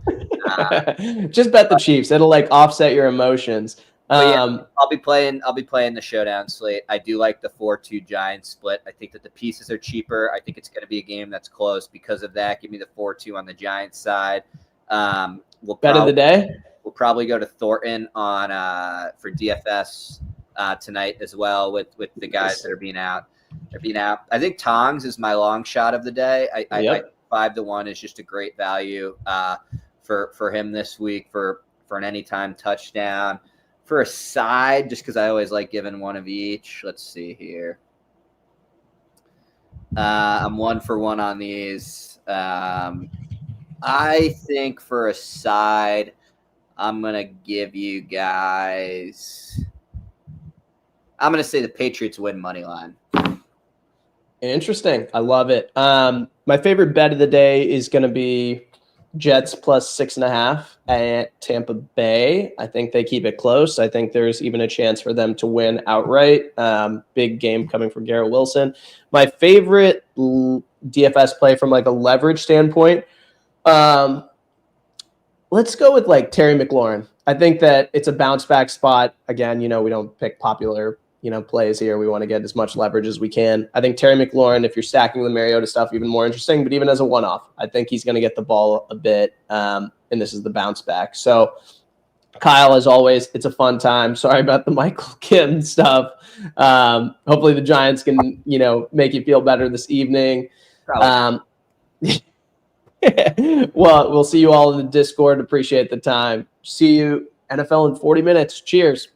Just bet the Chiefs. It'll like offset your emotions. Yeah, I'll be playing the showdown slate. I do like the 4-2 Giants split. I think that the pieces are cheaper. I think it's going to be a game that's close because of that. Give me the 4-2 on the Giants side. Bet of the day. We'll probably go to Thornton on for DFS tonight as well with the guys that are being out. They're being out. I think Tongs is my long shot of the day. I 5-1 is just a great value for him this week for an anytime touchdown. For a side, just because I always like giving one of each. Let's see here. I'm 1 for 1 on these. I think for a side, I'm going to give you guys. I'm going to say the Patriots win money line. Interesting. I love it. My favorite bet of the day is going to be Jets plus 6.5 at Tampa Bay. I think they keep it close. I think there's even a chance for them to win outright. Big game coming from Garrett Wilson. My favorite DFS play from like a leverage standpoint. Let's go with like Terry McLaurin. I think that it's a bounce back spot. Again, we don't pick popular plays here. We want to get as much leverage as we can. I think Terry McLaurin, if you're stacking the Mariota stuff, even more interesting, but even as a one-off, I think he's going to get the ball a bit, and this is the bounce back. So, Kyle, as always, it's a fun time. Sorry about the Michael Kim stuff. Hopefully the Giants can, make you feel better this evening. Well, we'll see you all in the Discord. Appreciate the time. See you NFL in 40 minutes. Cheers.